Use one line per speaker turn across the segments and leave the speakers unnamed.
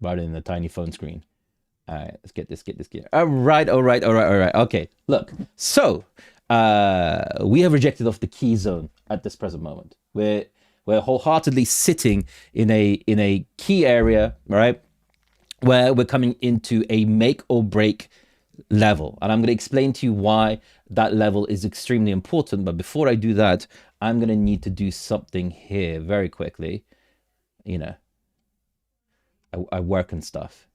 rather than a tiny phone screen. All right, let's get this. All right. Okay, look. So, we have rejected off the key zone at this present moment. We're wholeheartedly sitting in a key area, right? Where we're coming into a make or break level. And I'm going to explain to you why that level is extremely important. But before I do that, I'm going to need to do something here very quickly. You know, I work and stuff.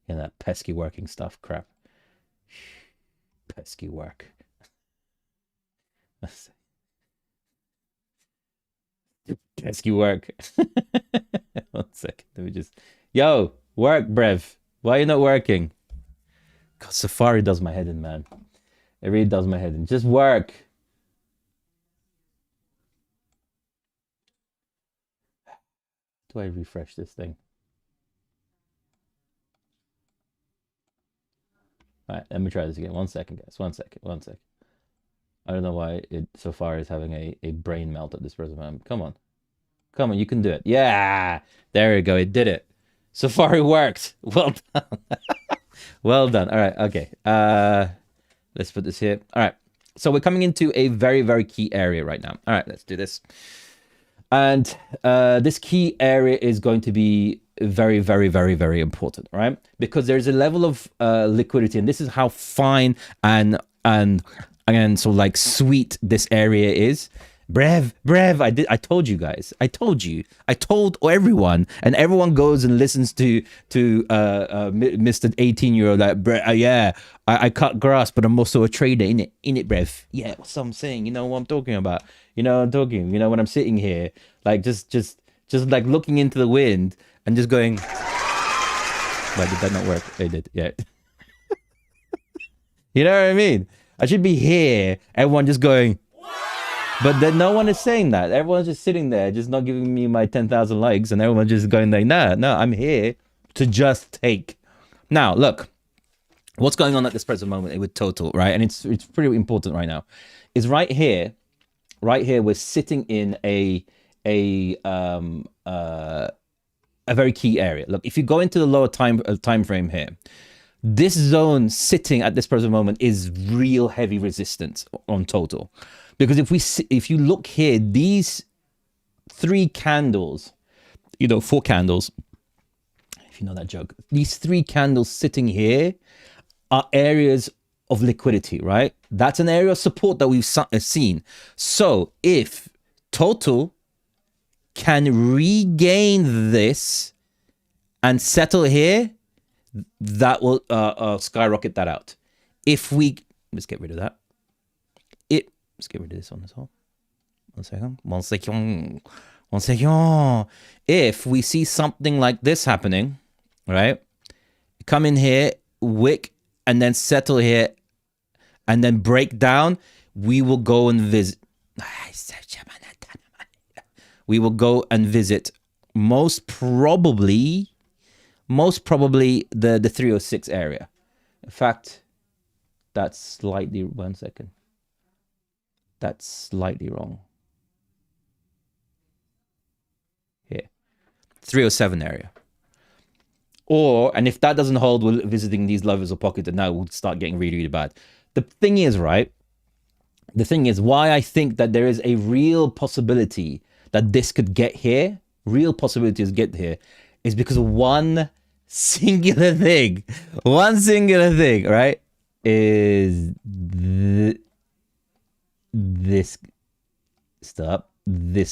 You know, that pesky working stuff crap. Pesky work. Pesky work. One second. Let me just. Yo, work, Brev. Why are you not working? God, Safari does my head in, man. It really does my head in. Just work. Do I refresh this thing? All right, let me try this again. 1 second, guys. 1 second. 1 second. I don't know why Safari is having a brain melt at this present moment. Come on. Come on, you can do it. Yeah, there you go. It did it. Safari worked. Well done. Well done. All right. Okay. Let's put this here. All right. So we're coming into a very, very key area right now. All right, let's do this. And this key area is going to be very, very, very, very important, right? Because there's a level of liquidity, and this is how fine and so like sweet this area is. Brev, I told you guys. I told everyone, and everyone goes and listens to Mr. 18-year-old like, yeah, I cut grass, but I'm also a trader in it, Brev. Yeah, what's I'm saying? You know what I'm talking about? You know what I'm talking. You know when I'm sitting here, like just like looking into the wind and just going. Why did that not work? It did. Yeah. You know what I mean? I should be here. Everyone just going. But then no one is saying that. Everyone's just sitting there, just not giving me my 10,000 likes, and everyone's just going like, no, I'm here to just take. Now, look, what's going on at this present moment with Total, right? And it's pretty important right now. Is right here, we're sitting in a very key area. Look, if you go into the lower time frame here, this zone sitting at this present moment is real heavy resistance on Total. Because if you look here, these 3 candles, 4 candles, if you know that joke, these 3 candles sitting here are areas of liquidity, right? That's an area of support that we've seen. So if Total can regain this and settle here, that will skyrocket that out. Let's get rid of that. Let's get rid of this one as well. 1 second. If we see something like this happening, right? Come in here, wick, and then settle here, and then break down, we will go and visit. We will go and visit most probably the 306 area. In fact, that's slightly 1 second. That's slightly wrong. Here. 307 area. And if that doesn't hold, we're visiting these levels of pocket, and now we'll start getting really, really bad. The thing is, right? The thing is why I think that there is a real possibility that this could get here, is because of one singular thing. One singular thing, right? Is this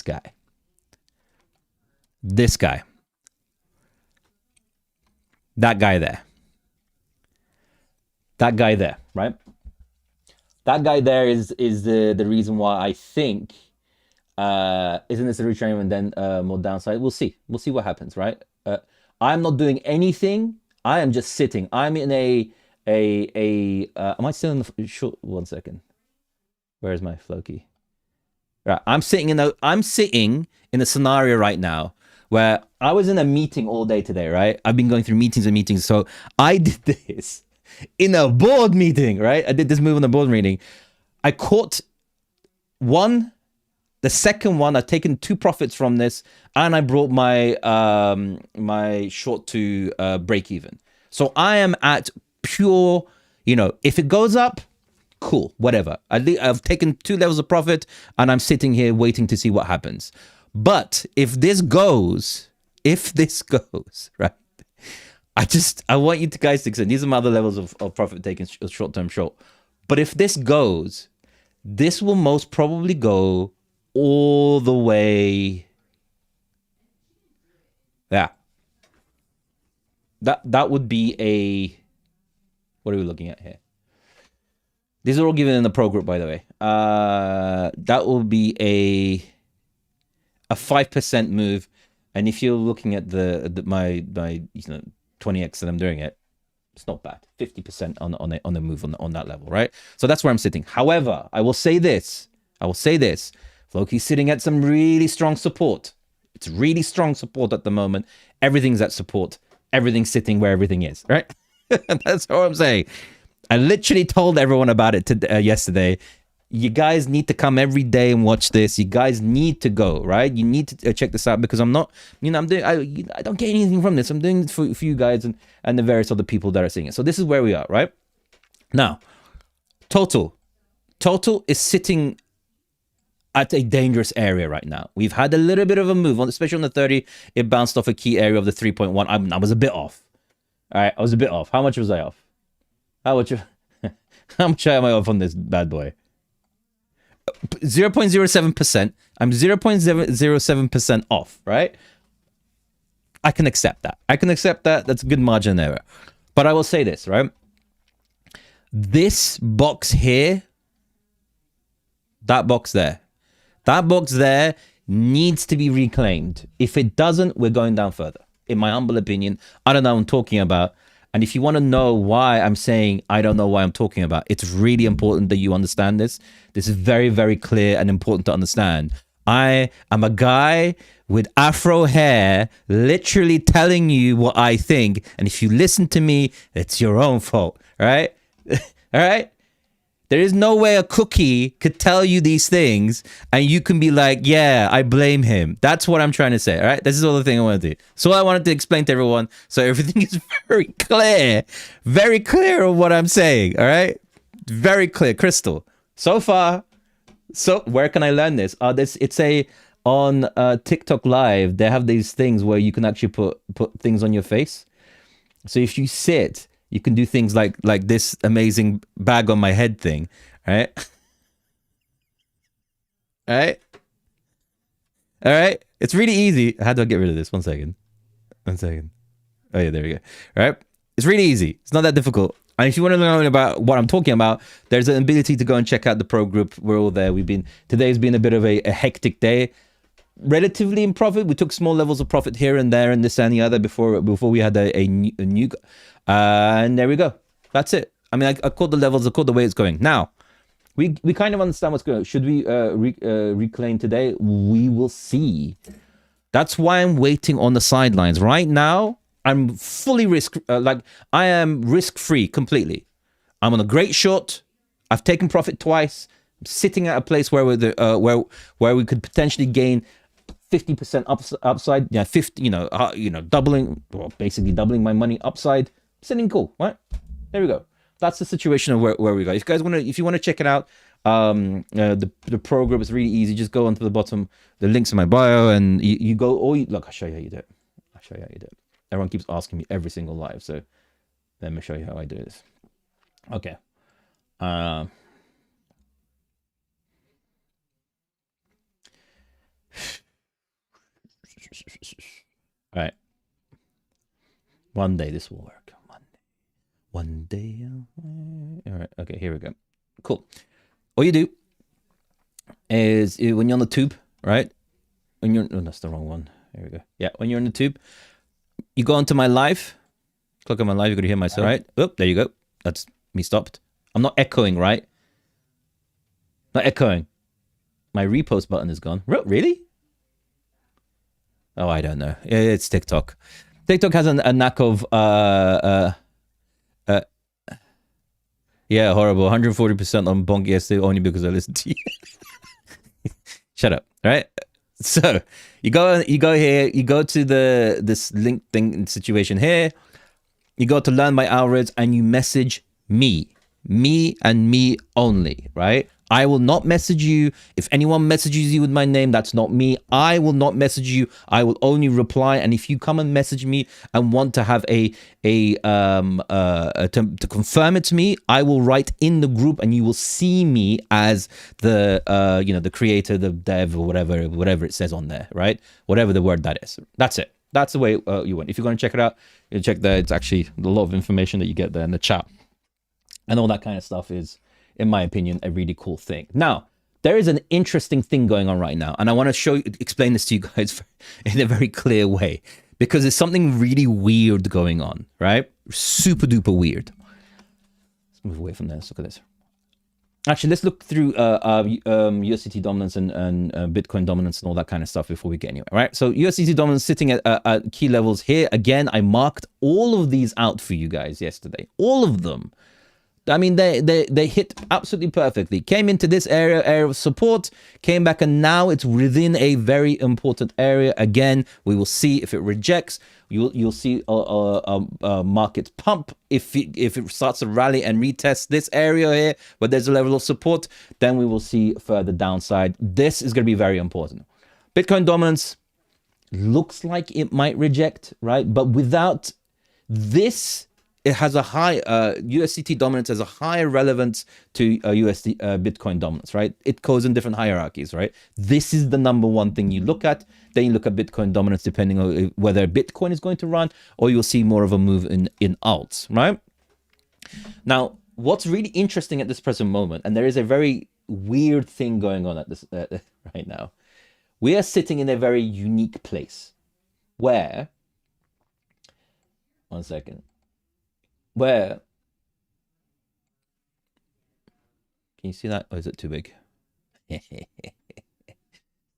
guy. That guy there, right? That guy there is the reason why I think isn't this a retraining and then more downside? We'll see what happens, right? I'm not doing anything. I am just sitting. I'm in am I still in the short? 1 second. Where's my flow key? Right, I'm sitting in a scenario right now where I was in a meeting all day today, right? I've been going through meetings and meetings. So I did this in a board meeting, right? I did this move in a board meeting. I caught one The second one, I've taken 2 profits from this, and I brought my my short to break even. So I am at pure, you know, if it goes up, cool, whatever. I've taken 2 levels of profit, and I'm sitting here waiting to see what happens. But if this goes, right, I want you guys to, these are my other levels of profit taken short-term short. But if this goes, this will most probably go all the way. Yeah. That would be a, what are we looking at here? These are all given in the pro group, by the way. That will be a 5% move. And if you're looking at my 20x that I'm doing it, it's not bad. 50% on the move on that level, right? So that's where I'm sitting. However, I will say this. Floki's sitting at some really strong support. It's really strong support at the moment. Everything's at support. Everything's sitting where everything is, right? That's what I'm saying. I literally told everyone about it yesterday. You guys need to come every day and watch this. You guys need to go, right? You need to check this out, because I'm not, I don't get anything from this. I'm doing it for you guys and the various other people that are seeing it. So this is where we are, right? Now, Total is sitting at a dangerous area right now. We've had a little bit of a move, especially on the 30. It bounced off a key area of the 3.1. I was a bit off. All right, I was a bit off. How much was I off? How much am I off on this bad boy? 0.07%. I'm 0.007% off, right? I can accept that. That's a good margin error. But I will say this, right? This box here, that box there needs to be reclaimed. If it doesn't, we're going down further. In my humble opinion, I don't know what I'm talking about. And if you want to know why I'm saying I don't know why I'm talking about, it's really important that you understand this. This is very, very clear and important to understand. I am a guy with afro hair literally telling you what I think. And if you listen to me, it's your own fault, right? All right? There is no way a cookie could tell you these things and you can be like, yeah, I blame him. That's what I'm trying to say, all right? This is all the thing I want to do. So I wanted to explain to everyone so everything is very clear of what I'm saying, all right? Very clear, crystal. So far, where can I learn this? On TikTok Live, they have these things where you can actually put things on your face. So if you sit, you can do things like this amazing bag on my head thing, right? All right. It's really easy. How do I get rid of this? One second. Oh yeah, there we go. All right. It's really easy. It's not that difficult. And if you want to learn about what I'm talking about, there's an ability to go and check out the pro group. We're all there. Today's been a bit of a hectic day. Relatively in profit. We took small levels of profit here and there and this and the other before we had a new and there we go. That's it. I mean, I called the levels, I called the way it's going. Now, we kind of understand what's going on. Should we reclaim today? We will see. That's why I'm waiting on the sidelines. Right now, I'm fully I am risk-free completely. I'm on a great short. I've taken profit twice. I'm sitting at a place where we could potentially gain 50% upside. Yeah, 50. Doubling, well, basically doubling my money upside. Sitting cool, right? There we go. That's the situation of where we go. If you want to check it out, the pro group is really easy. Just go onto the bottom. The link's in my bio, and you go. Look, I'll show you how you do it. Everyone keeps asking me every single live, so let me show you how I do this. Okay. All right. One day this will work. One day. All right. Okay, here we go. Cool. All you do is when you're on the tube, right? That's the wrong one. Here we go. Yeah, when you're on the tube, you go onto my live. Click on my live. You're going to hear myself, right? Oh, there you go. That's me stopped. I'm not echoing, right? Not echoing. My repost button is gone. Really? Oh, I don't know. It's TikTok. TikTok has a knack of yeah, horrible. 140% on Bonk yesterday only because I listened to you. Shut up. Right. So you go here, you go to this link thing situation here. You go to learn my algorithms and you message me and me only, right? I will not message you. If anyone messages you with my name, that's not me. I will not message you. I will only reply. And if you come and message me and want to have to confirm it to me, I will write in the group, and you will see me as the the creator, the dev, or whatever it says on there, right? Whatever the word that is. That's it. That's the way you want. If you're going to check it out, you check there. It's actually a lot of information that you get there in the chat, and all that kind of stuff is, in my opinion, a really cool thing. Now, there is an interesting thing going on right now, and I want to explain this to you guys in a very clear way, because there's something really weird going on, right? Super duper weird. Let's move away from this. Look at this. Actually, let's look through USDT dominance and Bitcoin dominance and all that kind of stuff before we get anywhere, right? So USDT dominance sitting at key levels here. Again, I marked all of these out for you guys yesterday. All of them. I mean, they hit absolutely perfectly. Came into this area of support, came back, and now it's within a very important area. Again, we will see if it rejects. You'll see market pump. If it starts to rally and retest this area here where there's a level of support, then we will see further downside. This is going to be very important. Bitcoin dominance looks like it might reject, right? But without this, it has a high USDT dominance has a higher relevance to Bitcoin dominance, right? It goes in different hierarchies, right? This is the number one thing you look at. Then you look at Bitcoin dominance depending on whether Bitcoin is going to run, or you'll see more of a move in alts, right? Now, what's really interesting at this present moment, and there is a very weird thing going on at this right now. We are sitting in a very unique place where, one second. Where, can you see that, or is it too big?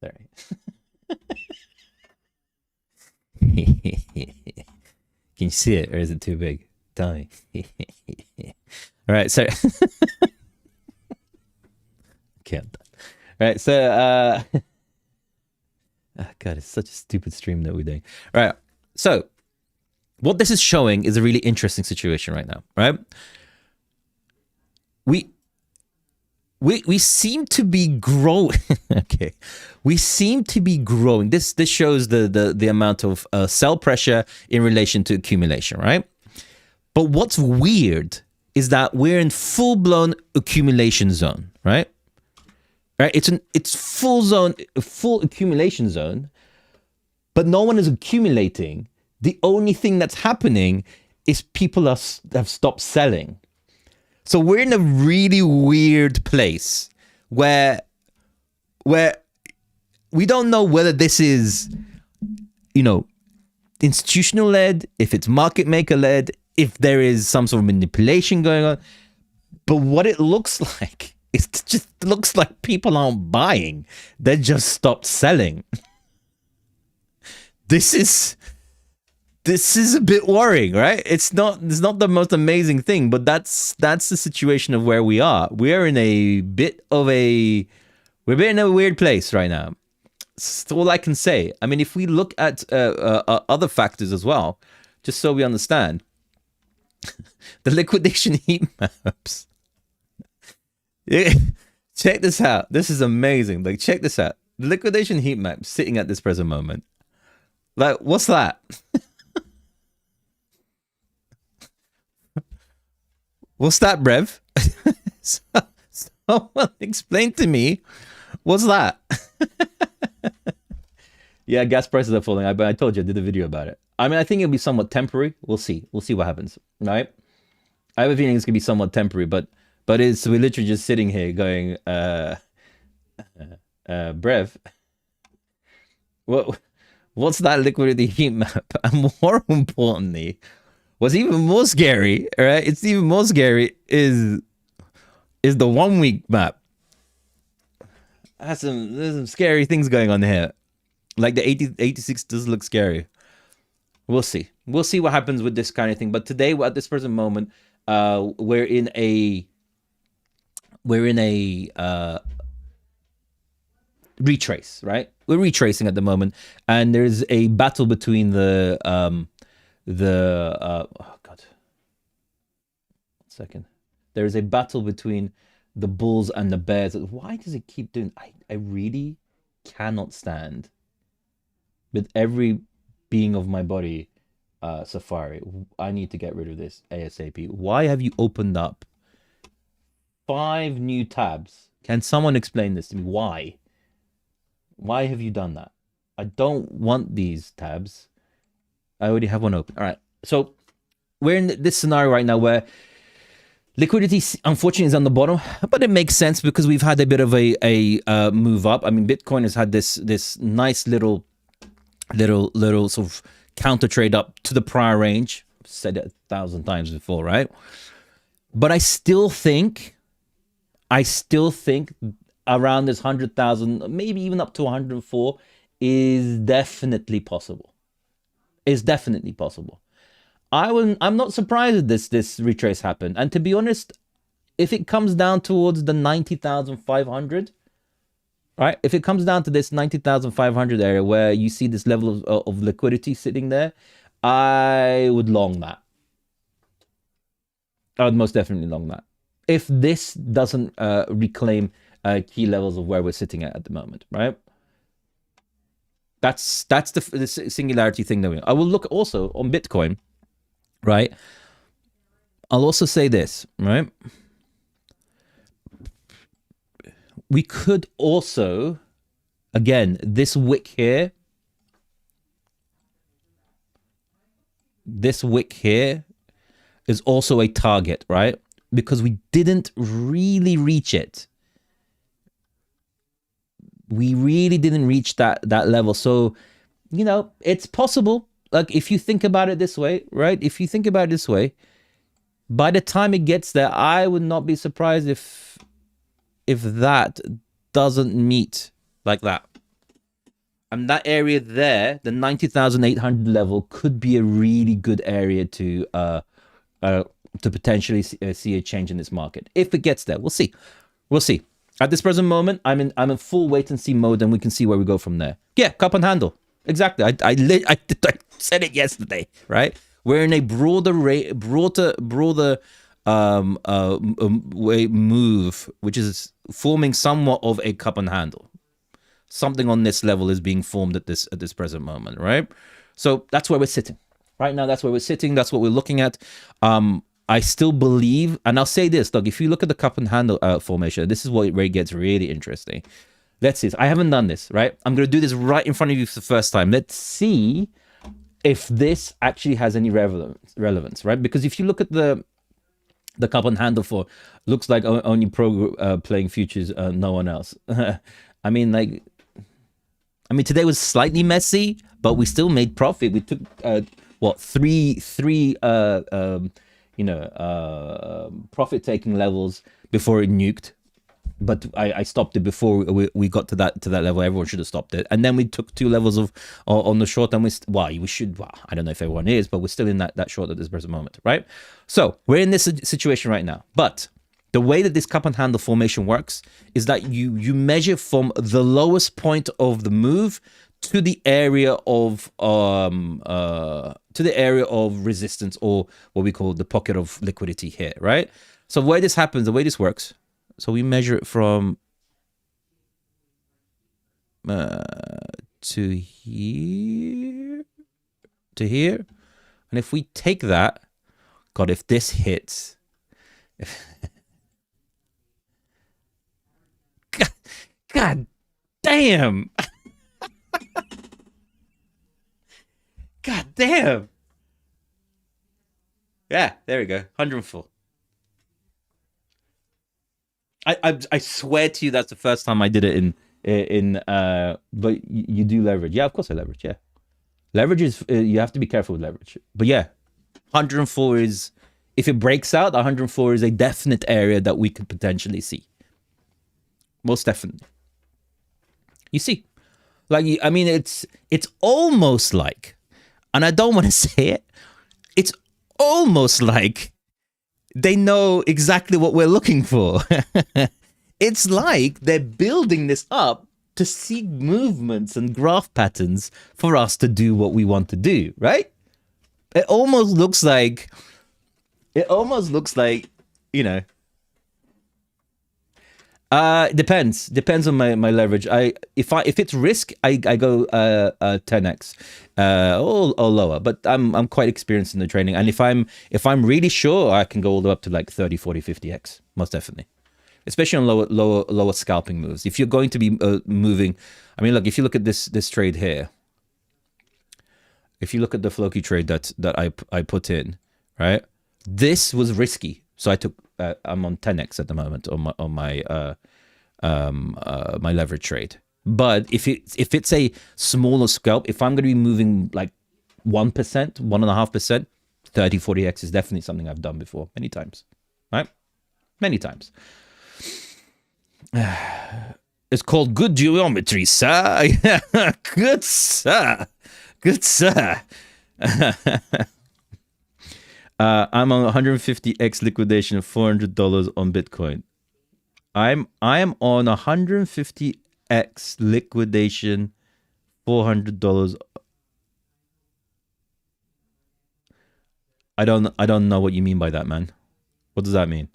Sorry. Can you see it, or is it too big? Tell me. All right, so can't. All right, so oh God, it's such a stupid stream that we're doing. All right, so what this is showing is a really interesting situation right now, right? We seem to be growing. Okay, we seem to be growing. This shows the amount of sell pressure in relation to accumulation, right? But what's weird is that we're in full blown accumulation zone, right? Right? It's full accumulation zone, but no one is accumulating. The only thing that's happening is people have stopped selling. So we're in a really weird place where we don't know whether this is, institutional led, if it's market maker led, if there is some sort of manipulation going on. But what it looks like, it just looks like people aren't buying. They just stopped selling. This is a bit worrying, right? It's not the most amazing thing, but that's the situation of where we are. We're in a bit of a weird place right now. That's all I can say. I mean, if we look at other factors as well, just so we understand, the liquidation heat maps. Check this out. This is amazing. Like, check this out. The liquidation heat map sitting at this present moment. Like, what's that? What's that, Brev? Someone explain to me. What's that? Yeah, gas prices are falling. I told you, I did a video about it. I mean, I think it'll be somewhat temporary. We'll see. We'll see what happens, right? I have a feeling it's gonna be somewhat temporary, but we're literally just sitting here going, Brev, what's that liquidity heat map? And more importantly, what's even more scary, right? It's even more scary is the 1 week map. There's some scary things going on here. Like the 86 does look scary. We'll see. We'll see what happens with this kind of thing. But today, at this present moment, we're in a retrace, right? We're retracing at the moment, and there's a battle between the oh god, 1 second. There is a battle between the bulls and the bears. Why does it keep doing? I really cannot stand with every being of my body, Safari. I need to get rid of this ASAP. Why have you opened up 5 new tabs? Can someone explain this to me? Why? Why have you done that? I don't want these tabs. I already have one open. All right. So we're in this scenario right now where liquidity, unfortunately, is on the bottom, but it makes sense because we've had a bit of a move up. I mean, Bitcoin has had this nice little sort of counter trade up to the prior range. I've said it 1,000 times before, right? But I still think around this 100,000, maybe even up to 104, is definitely possible. Is definitely possible. I'm not surprised that this retrace happened. And to be honest, if it comes down towards the 90,500, right? If it comes down to this 90,500 area where you see this level of liquidity sitting there, I would long that. I would most definitely long that. If this doesn't reclaim key levels of where we're sitting at the moment, right? That's the singularity thing that I will look also on Bitcoin, right? I'll also say this, right? We could also, again, this wick here is also a target, right? Because we didn't really reach it. We really didn't reach that level. So, you know, it's possible. Like, if you think about it this way, right? If you think about it this way, by the time it gets there, I would not be surprised if that doesn't meet like that. And that area there, the 90,800 level, could be a really good area to potentially see a change in this market. If it gets there, we'll see. We'll see. At this present moment, I'm in full wait and see mode, and we can see where we go from there. Yeah, cup and handle. Exactly. I said it yesterday, right? We're in a broader way move, which is forming somewhat of a cup and handle. Something on this level is being formed at this present moment, right? So that's where we're sitting right now. That's where we're sitting. That's what we're looking at. I still believe, and I'll say this, Doug, if you look at the cup and handle formation, this is where it gets really interesting. Let's see. I haven't done this, right? I'm going to do this right in front of you for the first time. Let's see if this actually has any relevance, right? Because if you look at the cup and handle for, looks like only pro playing futures, no one else. I mean, today was slightly messy, but we still made profit. We took three profit taking levels before it nuked, but I stopped it before we got to that level. Everyone should have stopped it, and then we took 2 levels of on the short, and I don't know if everyone is, but we're still in that short at this present moment, right? So we're in this situation right now, but the way that this cup and handle formation works is that you measure from the lowest point of the move to the area of resistance, or what we call the pocket of liquidity here, right? So the way this happens, the way this works, so we measure it from to here, and if we take that, God, if this hits, God damn. God damn. Yeah, there we go. 104. I swear to you that's the first time I did it in but you do leverage. Yeah, of course I leverage, yeah. Leverage is you have to be careful with leverage. But yeah, 104 is, if it breaks out, 104 is a definite area that we could potentially see. Most definitely. You see, like, I mean, it's almost like, and I don't want to say it, it's almost like they know exactly what we're looking for. It's like they're building this up to see movements and graph patterns for us to do what we want to do, right? It almost looks like, you know, depends on my leverage. If it's risk, I go 10x or lower, but I'm quite experienced in the trading, and if I'm really sure, I can go all the way up to like 30, 40, 50x, most definitely, especially on lower scalping moves. If you're going to be moving, I mean, look, if you look at this trade here, if you look at the Floki trade that I put in, right, this was risky, so I took I'm on 10x at the moment on my my leverage trade. But if it's a smaller scalp, if I'm going to be moving like 1%, 1.5%, 30, 40x is definitely something I've done before many times, right? Many times. It's called good geometry, sir. Good sir. Good sir. I'm on 150x liquidation of $400 on Bitcoin. I am on 150x liquidation, $400. I don't know what you mean by that, man. What does that mean?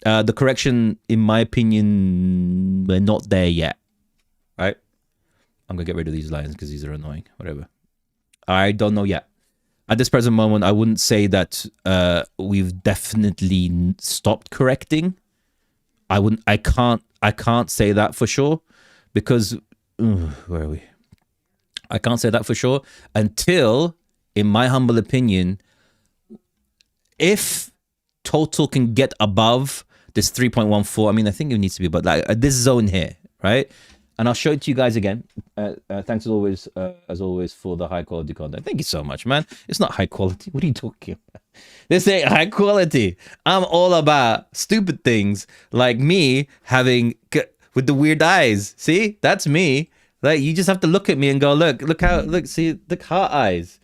The correction, in my opinion, we're not there yet. Right? I'm gonna get rid of these lines because these are annoying. Whatever. I don't know yet. At this present moment, I wouldn't say that we've definitely stopped correcting. I can't say that for sure, because where are we? I can't say that for sure until, in my humble opinion, if total can get above this 3.14, I mean, I think it needs to be about like this zone here, right? And I'll show it to you guys again. Thanks as always, for the high quality content. Thank you so much, man. It's not high quality. What are you talking about? This ain't high quality. I'm all about stupid things like me having with the weird eyes. See, that's me. Like, you just have to look at me and go, look how, see, look, heart eyes.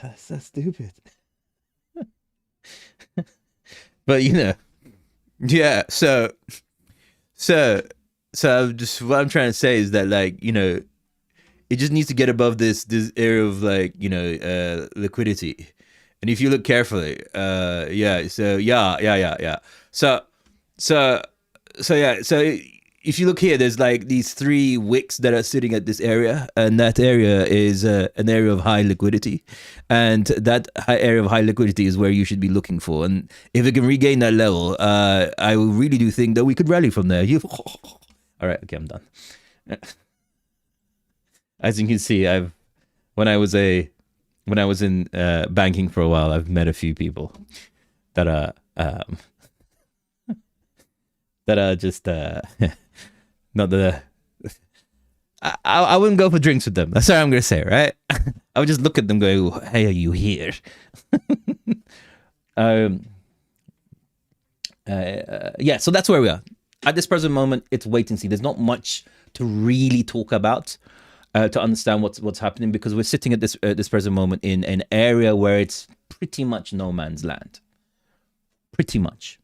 That's so stupid. But you know, yeah. So just what I'm trying to say is that, like, you know, it just needs to get above this area of, like, you know, liquidity. And if you look carefully, yeah. So yeah. So yeah. So if you look here, there's like these 3 wicks that are sitting at this area, and that area is an area of high liquidity, and that area of high liquidity is where you should be looking for. And if it can regain that level, I really do think that we could rally from there. All right, okay, I'm done. As you can see, when I was in banking for a while, I've met a few people that are just not the. I wouldn't go for drinks with them. That's what I'm gonna say, right? I would just look at them, go, "Hey, are you here?" Yeah. So that's where we are at this present moment. It's wait and see. There's not much to really talk about to understand what's happening, because we're sitting at this present moment in an area where it's pretty much no man's land. Pretty much.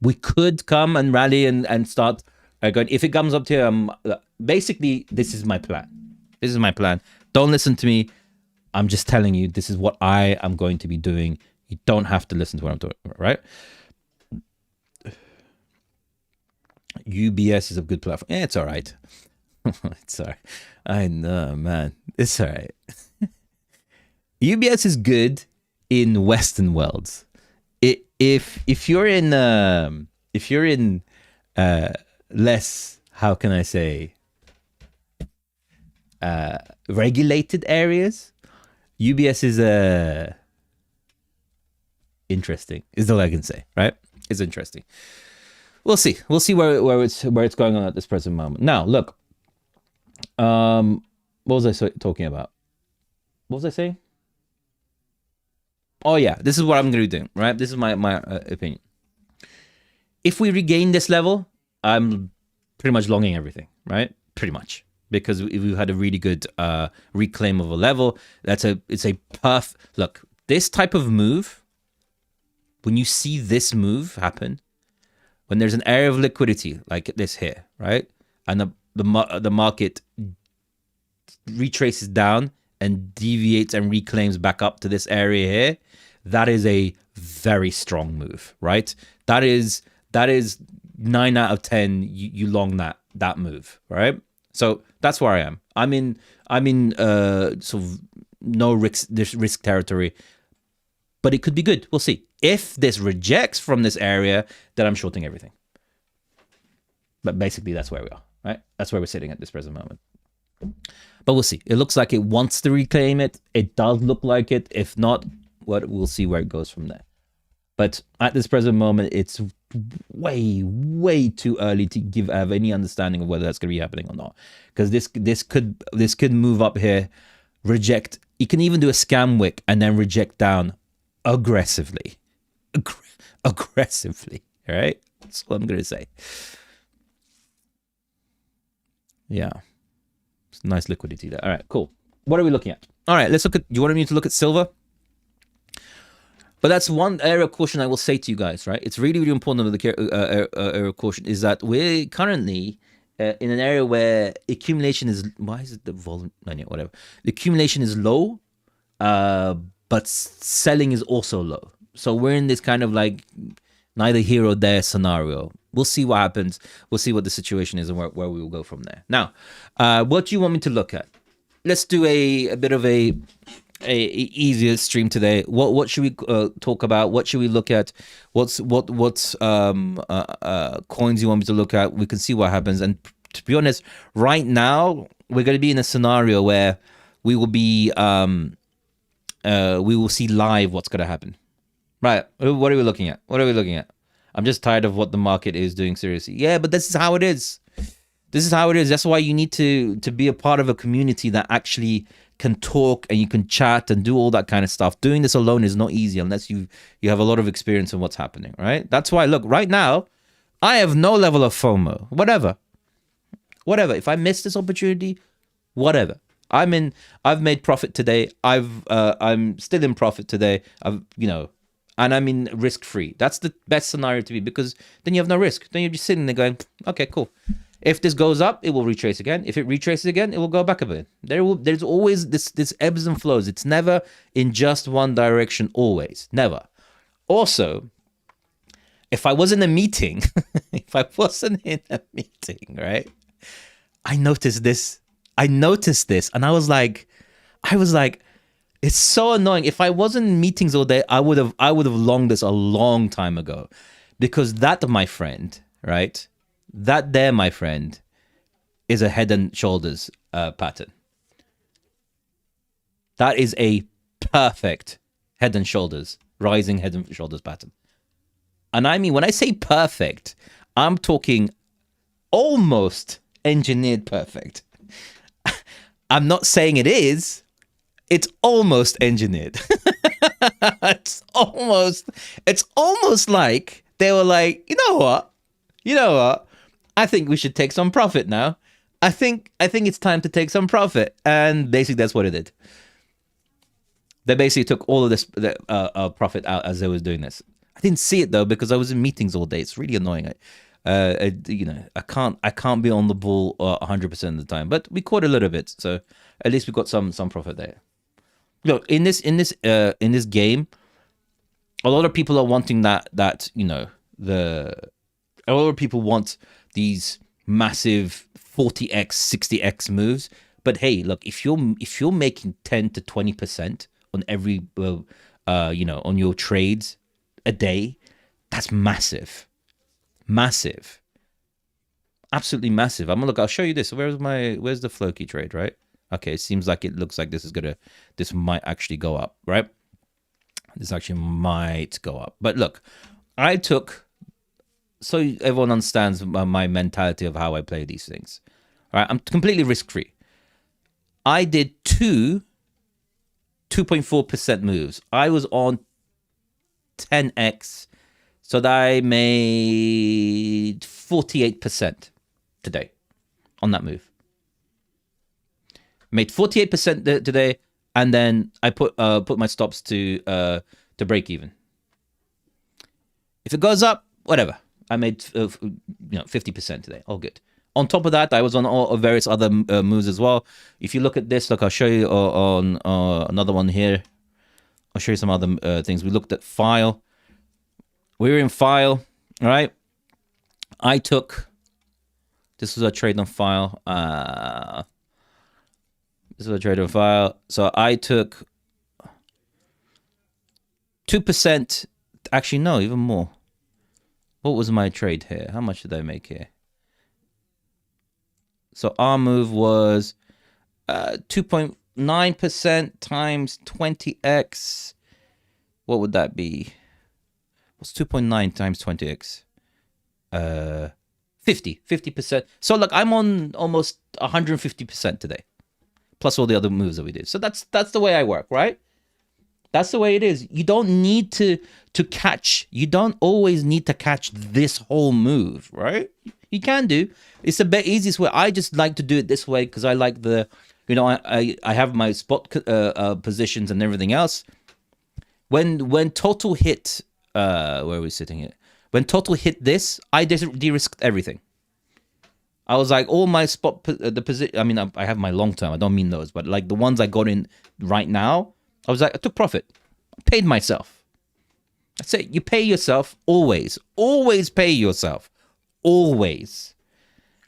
We could come and rally and start going. If it comes up to basically, this is my plan. This is my plan. Don't listen to me. I'm just telling you, this is what I am going to be doing. You don't have to listen to what I'm doing, right? UBS is a good platform. Yeah, it's all right. It's all right. I know, man. It's all right. UBS is good in Western worlds. If you're in less, how can I say, regulated areas, UBS is interesting. Is all I can say, right? It's interesting. We'll see where it's going on at this present moment. Now, look, what was I talking about? What was I saying? Oh yeah, this is what I'm going to be doing, right? This is my opinion. If we regain this level, I'm pretty much longing everything, right? Pretty much. because we've had a really good reclaim of a level. It's a look. This type of move, when you see this move happen, when there's an area of liquidity like this here, right, and the market retraces down and deviates and reclaims back up to this area here, that is a very strong move, right? That is 9 out of 10. You long that move, right? So that's where I am. I'm in sort of no risk territory, but it could be good. We'll see. If this rejects from this area, then I'm shorting everything. But basically, that's where we are, right? That's where we're sitting at this present moment. But we'll see. It looks like it wants to reclaim it. It does look like it. If not, we'll see where it goes from there. But at this present moment, it's way too early to have any understanding of whether that's going to be happening or not. Because this could move up here, reject. You can even do a scam wick and then reject down aggressively. Aggressively, all right? That's what I'm going to say. Yeah. It's nice liquidity there. All right, cool. What are we looking at? All right, let's look at, you wanted me to look at silver? But that's one area of caution I will say to you guys, right? It's really, really important with the area of caution is that we're currently in an area where accumulation is, why is it the volume? No, whatever. The accumulation is low, but selling is also low. So we're in this kind of like neither here or there scenario. We'll see what happens. We'll see what the situation is and where we will go from there. Now, what do you want me to look at? Let's do a bit of a easier stream today. What should we talk about? What should we look at? What coins you want me to look at? We can see what happens. And to be honest, right now we're going to be in a scenario where we will be we will see live what's going to happen. Right? What are we looking at? What are we looking at? I'm just tired of what the market is doing seriously. Yeah, but this is how it is. This is how it is. That's why you need to be a part of a community that actually can talk and you can chat and do all that kind of stuff. Doing this alone is not easy unless you have a lot of experience in what's happening, right? That's why, look, right now, I have no level of FOMO. Whatever. If I miss this opportunity, whatever. I've made profit today. I'm still in profit today. And I'm in risk-free. That's the best scenario to be, because then you have no risk. Then you're just sitting there going, okay, cool. If this goes up, it will retrace again. If it retraces again, it will go back a bit. There's always this ebbs and flows. It's never in just one direction, always. Never. Also, if I was in a meeting, right? I noticed this, and I was like, it's so annoying. If I wasn't in meetings all day, I would have longed this a long time ago, because that, my friend, right? That there, my friend, is a head and shoulders pattern. That is a perfect head and shoulders, rising head and shoulders pattern. And I mean, when I say perfect, I'm talking almost engineered perfect. I'm not saying it is. It's almost engineered. It's almost like they were like, you know what? I think we should take some profit now. I think it's time to take some profit. And basically that's what it did. They basically took all of this profit out as they was doing this. I didn't see it though, because I was in meetings all day. It's really annoying. I can't be on the ball 100% of the time, but we caught a little bit. So at least we got some profit there. Look, in this game, a lot of people are wanting a lot of people want these massive 40x, 60x moves. But hey, look, if you're making 10 to 20% on every on your trades a day, that's massive. Absolutely massive. I'll show you this. Where's the Floki trade, right? Okay, it seems like it looks like this might actually go up, right? This actually might go up. But look, so everyone understands my mentality of how I play these things. All right, I'm completely risk-free. I did 2.4% moves. I was on 10x, so that I made 48% today on that move. Made 48% today, and then I put my stops to break even. If it goes up, whatever. I made 50% today. All good. On top of that, I was on all various other moves as well. If you look at this, look, I'll show you on another one here. I'll show you some other things. We looked at file. We were in file, all right? I took, this was a trade on file. This is a trade on file. So I took 2%. Actually, no, even more. What was my trade here? How much did I make here? So our move was 2.9% times 20x. What would that be? What's 2.9 times 20x? 50%. So look, I'm on almost 150% today, plus all the other moves that we did. So that's the way I work, right? That's the way it is. You don't need to catch. You don't always need to catch this whole move, right? You can do. It's the easiest way. I just like to do it this way because I like the, I have my spot positions and everything else. When total hit, where are we sitting here? When total hit this, I de-risked everything. I was like, all my spot, the position. I mean, I have my long term. I don't mean those, but like the ones I got in right now, I was like, I took profit, paid myself. I say you pay yourself always. Always pay yourself. Always.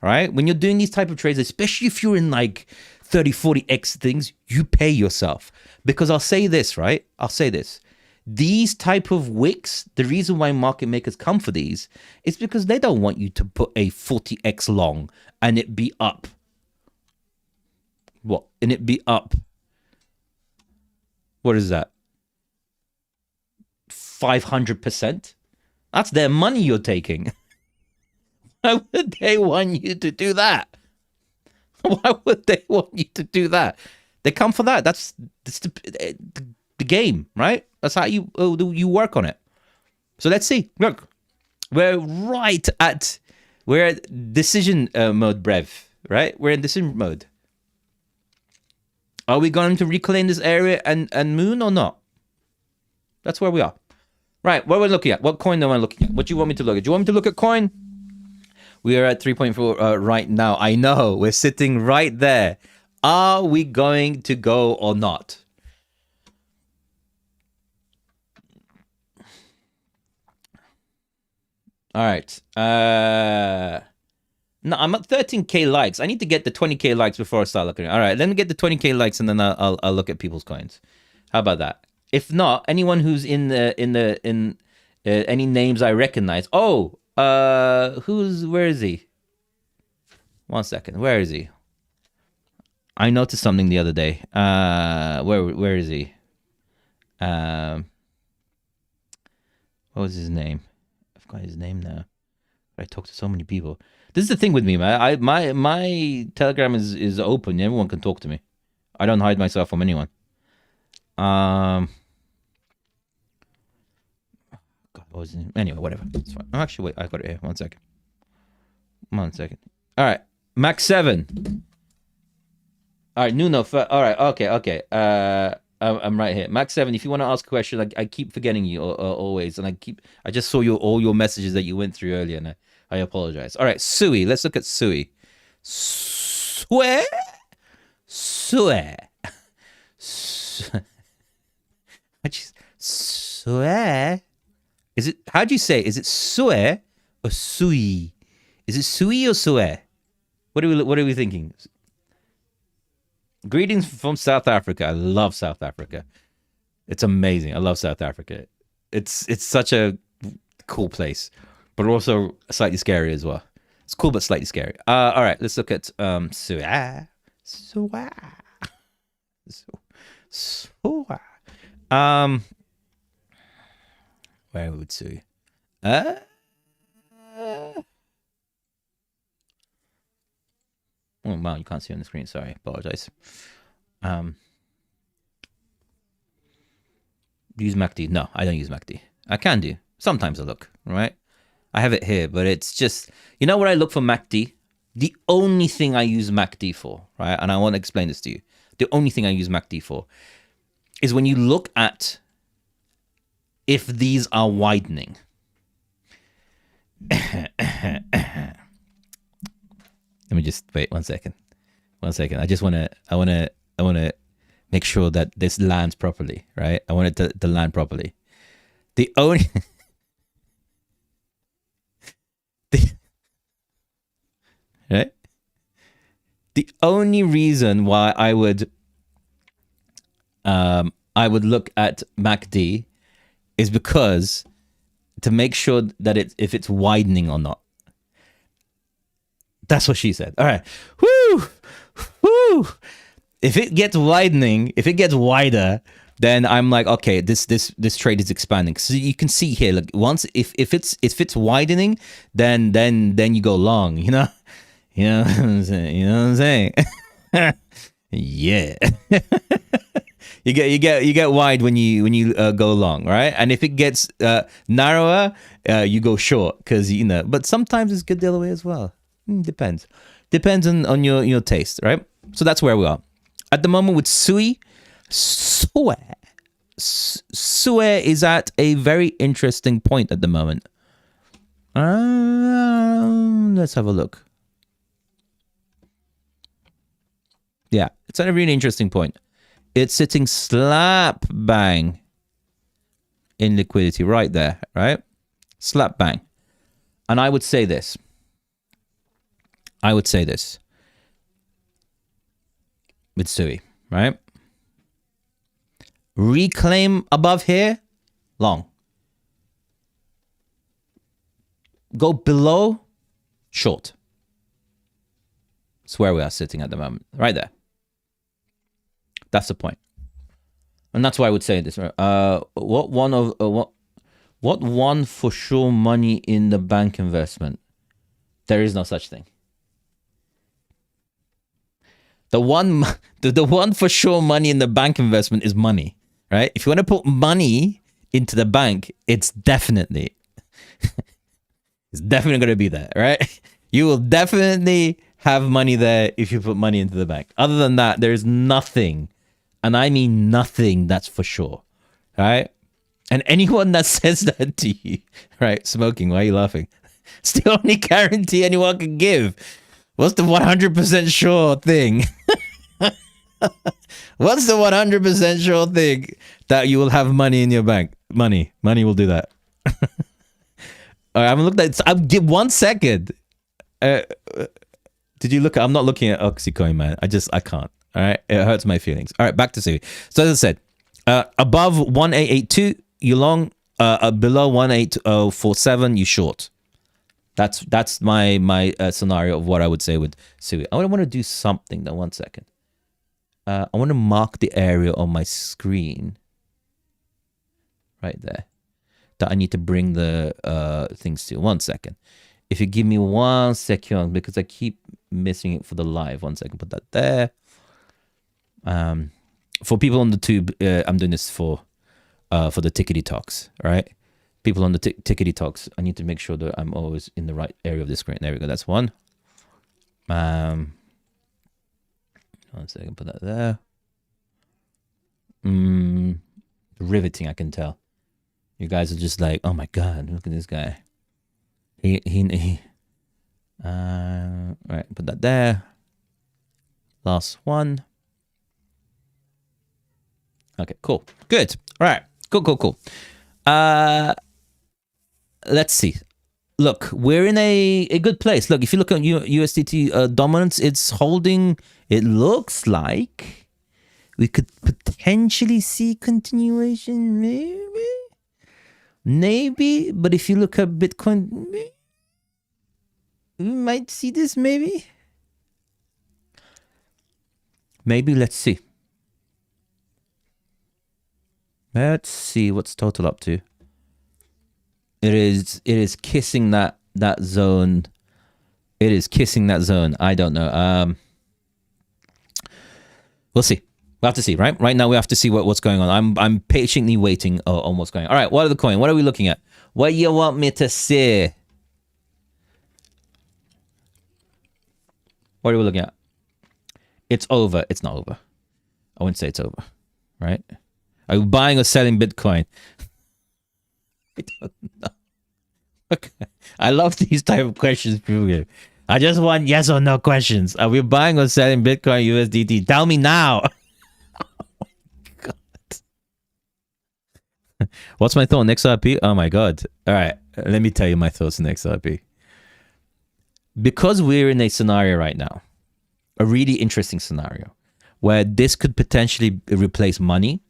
Right? When you're doing these type of trades, especially if you're in like 30, 40x things, you pay yourself. Because I'll say this, right? I'll say this. These type of wicks, the reason why market makers come for these is because they don't want you to put a 40x long and it be up. What? And it be up. What is that? 500%? That's their money you're taking. Why would they want you to do that? Why would they want you to do that? They come for that. That's the game, right? That's how you work on it. So let's see. Look, we're at decision mode, Brev, right? We're in decision mode. Are we going to reclaim this area and moon or not? That's where we are. Right, what are we looking at? What coin am I looking at? What do you want me to look at? Do you want me to look at coin? We are at 3.4 right now. I know, we're sitting right there. Are we going to go or not? All right. No, I'm at 13k likes. I need to get the 20k likes before I start looking. All right, let me get the 20k likes and then I'll look at people's coins. How about that? If not, anyone who's in any names I recognize. Oh, where is he? 1 second. Where is he? I noticed something the other day. Where is he? What was his name? I've got his name now. I talk to so many people. This is the thing with me, man. My Telegram is open. Everyone can talk to me. I don't hide myself from anyone. God, what was his name? Anyway, whatever. It's fine. Actually, wait. I got it here. 1 second. 1 second. All right. Max 7. All right. Nuno. All right. Okay. I'm right here. Max 7. If you want to ask a question, I keep forgetting you always, and I just saw all your messages that you went through earlier, and I apologize. All right, Sui. Let's look at Sui. Swear. Swear. Swear. Is it? How do you say? Is it swear or sui? Is it sui or swear? What are we thinking? Greetings from South Africa. I love South Africa. It's amazing. I love South Africa. It's such a cool place, but also slightly scary as well. It's cool but slightly scary. All right, let's look at Sua. Where would Sui? Oh wow, you can't see on the screen. Sorry, apologize. Use MACD? No, I don't use MACD. I can do. Sometimes I look, right? I have it here, but it's just, what I look for MACD? The only thing I use MACD for, right? And I want to explain this to you. the only thing I use MACD for, is when you look at if these are widening. Let me just wait 1 second. 1 second. I want to make sure that this lands properly, right? I want it to land properly. The only right? The only reason why I would look at MACD is because to make sure that if it's widening or not. That's what she said. All right. Woo! Woo! If it gets widening, if it gets wider, then I'm like, okay, this trade is expanding. So you can see here, look, once if it's widening, then you go long, you know? You know what I'm saying? You know what I'm saying? Yeah. you get wide when you go long, right? And if it gets narrower, you go short because you know. But sometimes it's good the other way as well. Depends on your taste, right? So that's where we are at the moment with Sui. Sui is at a very interesting point at the moment. Let's have a look. Yeah, it's at a really interesting point. It's sitting slap bang in liquidity right there, right? Slap bang. And I would say this. With Sui, right? Reclaim above here, long. Go below, short. That's where we are sitting at the moment, right there. That's the point, and that's why I would say this. Right? What one for sure money in the bank investment? There is no such thing. The one for sure money in the bank investment is money, right? If you want to put money into the bank, it's definitely going to be there, right? You will definitely have money there if you put money into the bank. Other than that, there is nothing, and I mean nothing, that's for sure, right? And anyone that says that to you, right? Smoking, why are you laughing? It's the only guarantee anyone can give. What's the 100% sure thing? What's the 100% sure thing that you will have money in your bank? Money will do that. All right, I'm looking at. I'll give 1 second. Did you look at? I'm not looking at Oxycoin, man. I can't. All right, it hurts my feelings. All right, back to Sui. So as I said, above 1882, you long. Below 18047, you short. That's my scenario of what I would say with Sui. I want to do something though. 1 second. I want to mark the area on my screen right there that I need to bring the things to. 1 second. If you give me 1 second, because I keep missing it for the live. 1 second, put that there. For people on the tube, I'm doing this for the Tickety Talks, right? People on the Tickety Talks, I need to make sure that I'm always in the right area of the screen. There we go. That's one. 1 second, put that there. Riveting, I can tell. You guys are just like, oh my god, look at this guy. He right, put that there. Last one. Okay, cool. Good. All right. Cool. Let's see. Look, we're in a good place. Look, if you look at USDT dominance, it's holding. It looks like we could potentially see continuation, maybe. But if you look at Bitcoin, we might see this, maybe. Let's see. Let's see what's total up to. It is kissing that zone. It is kissing that zone. I don't know. We'll see. We'll have to see, right? Right now we have to see what's going on. I'm patiently waiting on what's going on. All right, what are the coin? What are we looking at? What you want me to see? What are we looking at? It's over. It's not over. I wouldn't say it's over, right? Are you buying or selling Bitcoin? I don't know. Okay. I love these type of questions people give. I just want yes or no questions. Are we buying or selling Bitcoin USDT? Tell me now. What's my thought on XRP? Oh my god. All right. Let me tell you my thoughts on XRP. Because we're in a scenario right now, a really interesting scenario, where this could potentially replace money.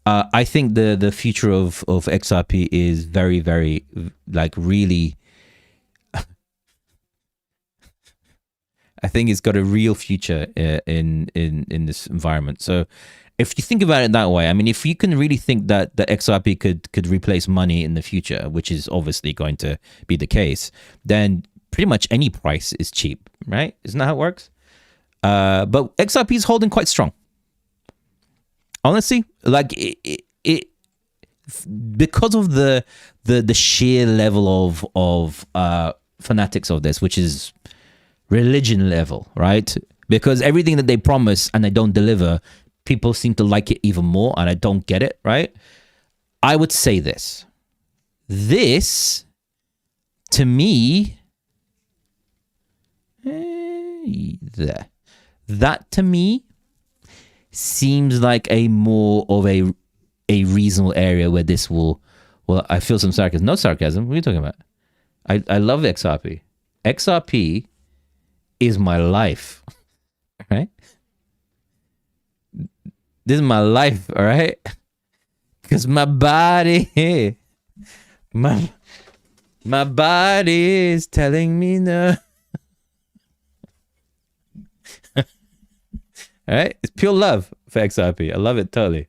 I think the future of XRP is very, very, like, really, I think it's got a real future in this environment. So if you think about it that way, I mean, if you can really think that the XRP could replace money in the future, which is obviously going to be the case, then pretty much any price is cheap, right? Isn't that how it works? But XRP is holding quite strong. Honestly, like it because of the sheer level of fanatics of this, which is religion level, right? Because everything that they promise and they don't deliver, people seem to like it even more, and I don't get it, right? I would say this. This, to me, that to me seems like a more of a reasonable area where this will, well, I feel some sarcasm. No sarcasm. What are you talking about? I love XRP. XRP is my life, right? This is my life, all right? Because my body, my body is telling me no. All right, it's pure love for XRP. I love it totally.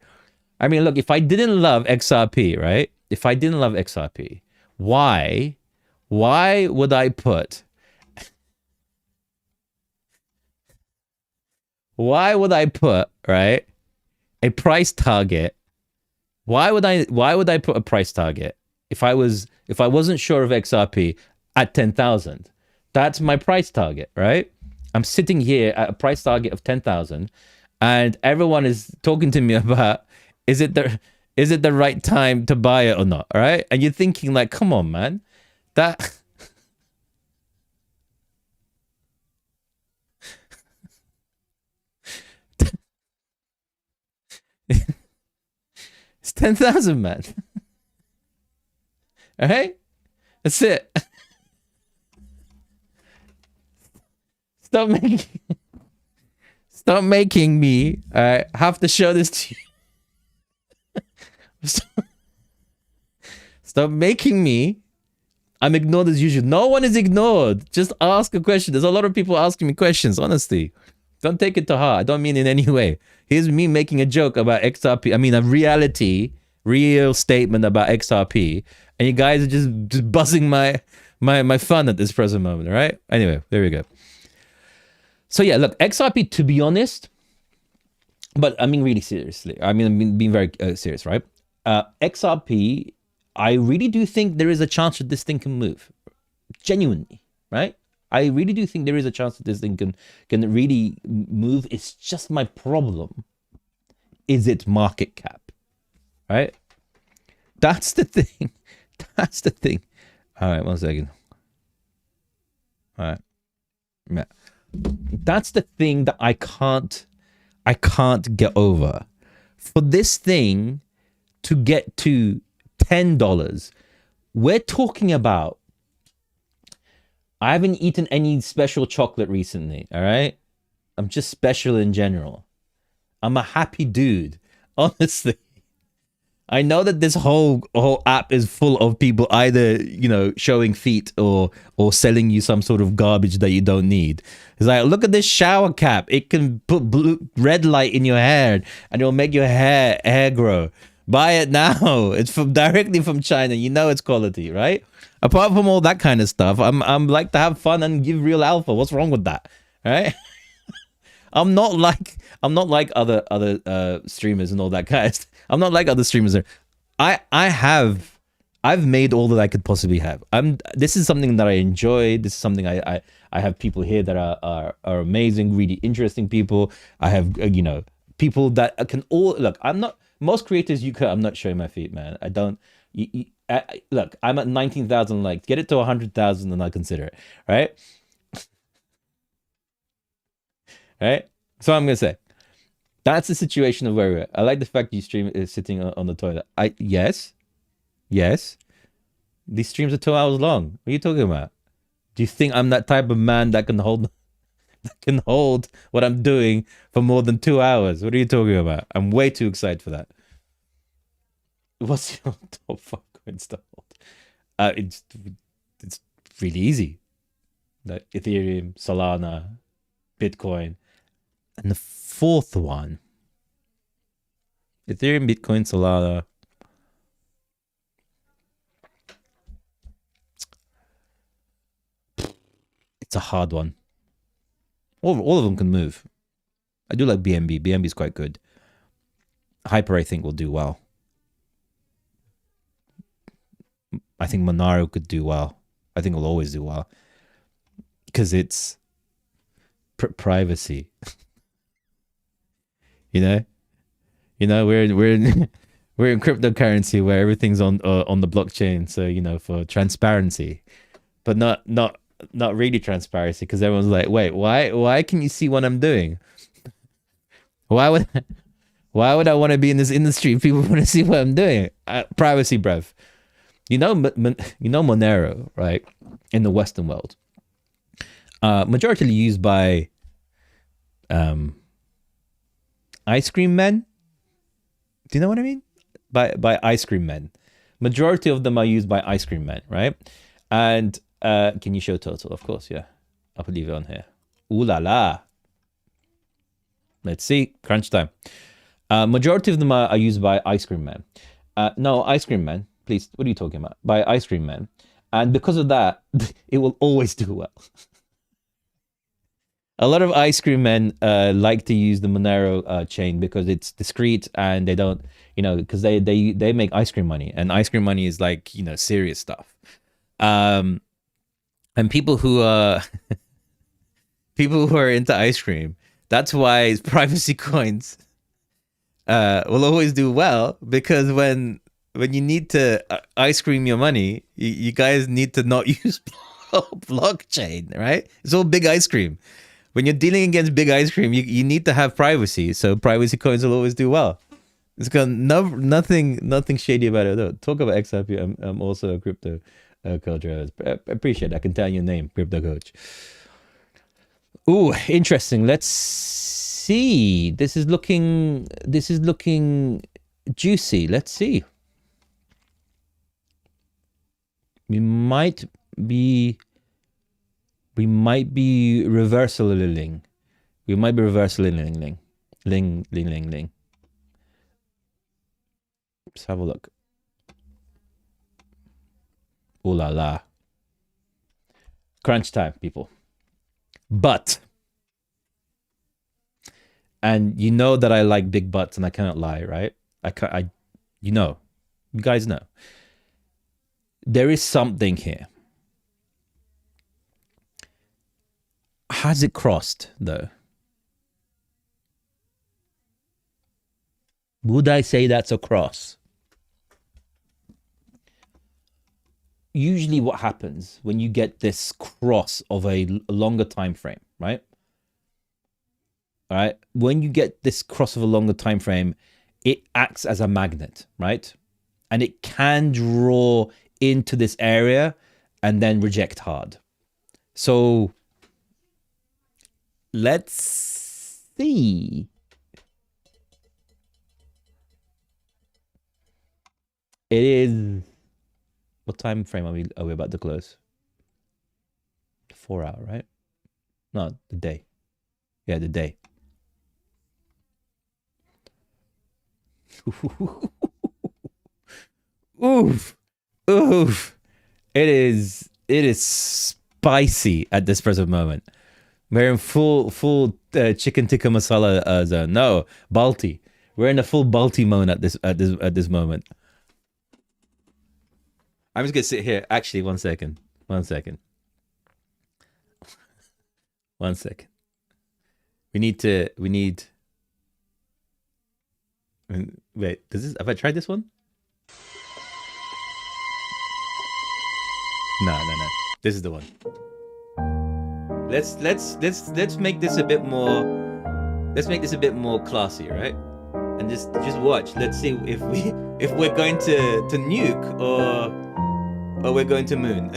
I mean, look, if I didn't love XRP, right? If I didn't love XRP, why would I put? Why would I put, right, a price target? Why would I put a price target if I wasn't sure of XRP at 10,000? That's my price target, right? I'm sitting here at a price target of 10,000, and everyone is talking to me about is it the right time to buy it or not, all right? And you're thinking like, come on, man, that it's 10,000, man. All right, that's it. Stop making me have to show this to you. Stop making me. I'm ignored as usual. No one is ignored. Just ask a question. There's a lot of people asking me questions, honestly. Don't take it to heart. I don't mean in any way. Here's me making a joke about XRP. I mean, a real statement about XRP. And you guys are just buzzing my fun at this present moment, all right? Anyway, there we go. So yeah, look, XRP, to be honest, but I mean really seriously. I mean, I'm being very serious, right? XRP, I really do think there is a chance that this thing can move. Genuinely, right? I really do think there is a chance that this thing can really move. It's just my problem is its market cap, right? That's the thing. That's the thing. All right, 1 second. All right. Yeah. That's the thing that I can't get over. For this thing to get to $10, we're talking about, I haven't eaten any special chocolate recently, all right? I'm just special in general. I'm a happy dude, honestly. I know that this whole app is full of people either, you know, showing feet or selling you some sort of garbage that you don't need. It's like, look at this shower cap. It can put red light in your hair and it'll make your hair grow. Buy it now. It's directly from China. You know it's quality, right? Apart from all that kind of stuff, I'm like to have fun and give real alpha. What's wrong with that, right? I'm not like other streamers and all that kind of stuff. I'm not like other streamers. I've made all that I could possibly have. This is something that I enjoy. This is something I have people here that are amazing, really interesting people. I have, you know, people that can all look. I'm not most creators. I'm not showing my feet, man. I don't. Look, I'm at 19,000 likes. Get it to 100,000 and I'll consider it. Right, right. So I'm gonna say that's the situation of where we're at. I like the fact you stream is sitting on the toilet. Yes. These streams are 2 hours long. What are you talking about? Do you think I'm that type of man that can hold what I'm doing for more than 2 hours? What are you talking about? I'm way too excited for that. What's your top 5 coins to hold? It's really easy. Like Ethereum, Solana, Bitcoin, and the fourth one. Ethereum, Bitcoin, Solana. It's a hard one. All of them can move. I do like BNB. BNB is quite good. Hyper, I think, will do well. I think Monero could do well. I think it'll always do well. Because it's privacy. You know, we're in we're in cryptocurrency where everything's on the blockchain. So for transparency, but not really transparency, because everyone's like, wait, why can you see what I'm doing? Why would I want to be in this industry if people want to see what I'm doing? Privacy, bruv. Monero, right? In the Western world, majority used by ice cream men. Do you know what I mean? By ice cream men. Majority of them are used by ice cream men, right? And can you show total? Of course, yeah. I'll leave it on here. Ooh la la. Let's see. Crunch time. Majority of them are used by ice cream men. No, ice cream men. Please, what are you talking about? By ice cream men. And because of that, it will always do well. A lot of ice cream men like to use the Monero chain because it's discreet, and they don't, because they make ice cream money, and ice cream money is like, serious stuff. And people who are into ice cream, that's why privacy coins will always do well, because when you need to ice cream your money, you guys need to not use blockchain, right? It's all big ice cream. When you're dealing against big ice cream, you need to have privacy. So privacy coins will always do well. It's got nothing shady about it though. Talk about XRP. I'm also a crypto coach. I appreciate it. I can tell your name, crypto coach. Ooh, interesting. Let's see. This is looking juicy. Let's see. We might be reversal-ing. Ling. Let's have a look. Ooh la la. Crunch time, people. But, and you know that I like big butts, and I cannot lie, right? You guys know. There is something here. Has it crossed, though? Would I say that's a cross? Usually what happens when you get this cross of a longer time frame, right? All right. When you get this cross of a longer time frame, it acts as a magnet, right? And it can draw into this area and then reject hard. So let's see. It is, what time frame are we about to close? 4 hour, right? No, the day. Yeah, the day. Oof. It is spicy at this present moment. We're in full chicken tikka masala zone. No, Balti. We're in a full Balti mode at this moment. I'm just gonna sit here. Actually, one second. We need Wait, have I tried this one? No. This is the one. Let's make this a bit more. Let's make this a bit more classy, right? And just watch. Let's see if we're going to nuke or we're going to moon.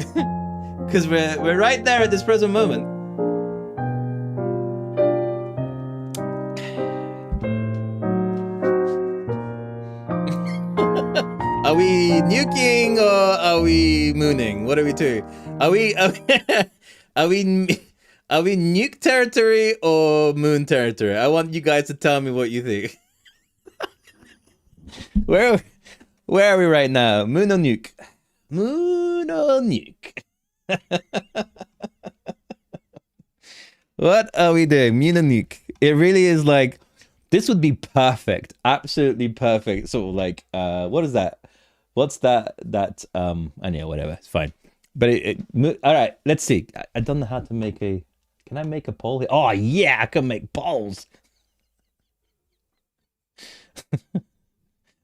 Because we're right there at this present moment. Are we nuking or are we mooning? What are we doing? Are we nuke territory or moon territory? I want you guys to tell me what you think. Where are we right now? Moon or nuke? Moon or nuke? What are we doing? Moon or nuke? It really is like, this would be perfect. Absolutely perfect. Sort of like, what is that? What's that? Anyway, whatever. It's fine. But all right, let's see. I don't know how to make a, can I make a poll here? Oh yeah, I can make polls.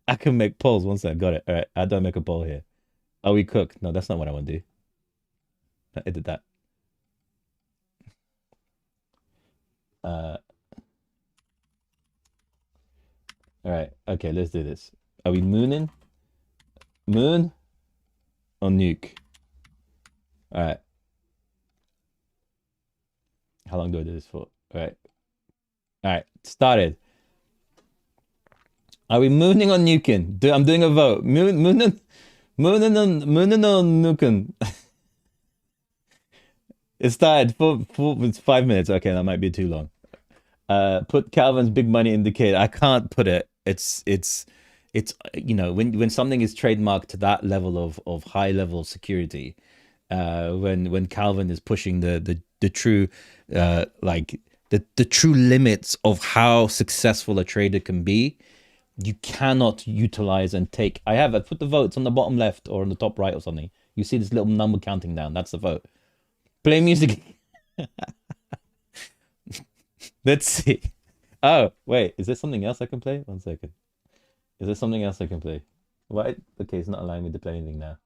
I can make polls. One second, got it. All right, how do I make a poll here? Are we cooked? No, that's not what I want to do. I did that. All right, okay, let's do this. Are we mooning? Moon or nuke? All right. How long do I do this for? All right. All right, started. Are we mooning or nuking? I'm doing a vote. Mooning or nuking? It started. It's 5 minutes. Okay, that might be too long. Put Calvin's big money indicator. I can't put it. It's you know, when something is trademarked to that level of high level security, when Calvin is pushing the true like the true limits of how successful a trader can be, you cannot utilize and take. I put the votes on the bottom left or on the top right or something. You see this little number counting down. That's the vote. Play music. Let's see. Oh wait, is there something else I can play? 1 second. Is there something else I can play? Why? Okay, it's not allowing me to play anything now.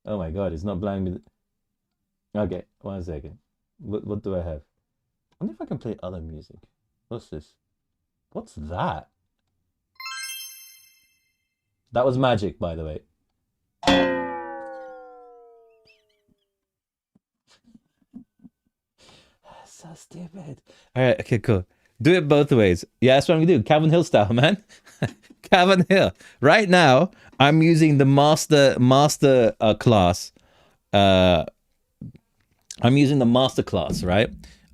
Oh my god, it's not allowing me. Okay, 1 second. What do I have? I wonder if I can play other music. What's this? What's that? That was magic, by the way. So stupid. All right, okay, cool. Do it both ways. Yeah, that's what I'm gonna do. Calvin Hill style, man. Calvin Hill. Right now, I'm using the master class. I'm using the master class, right,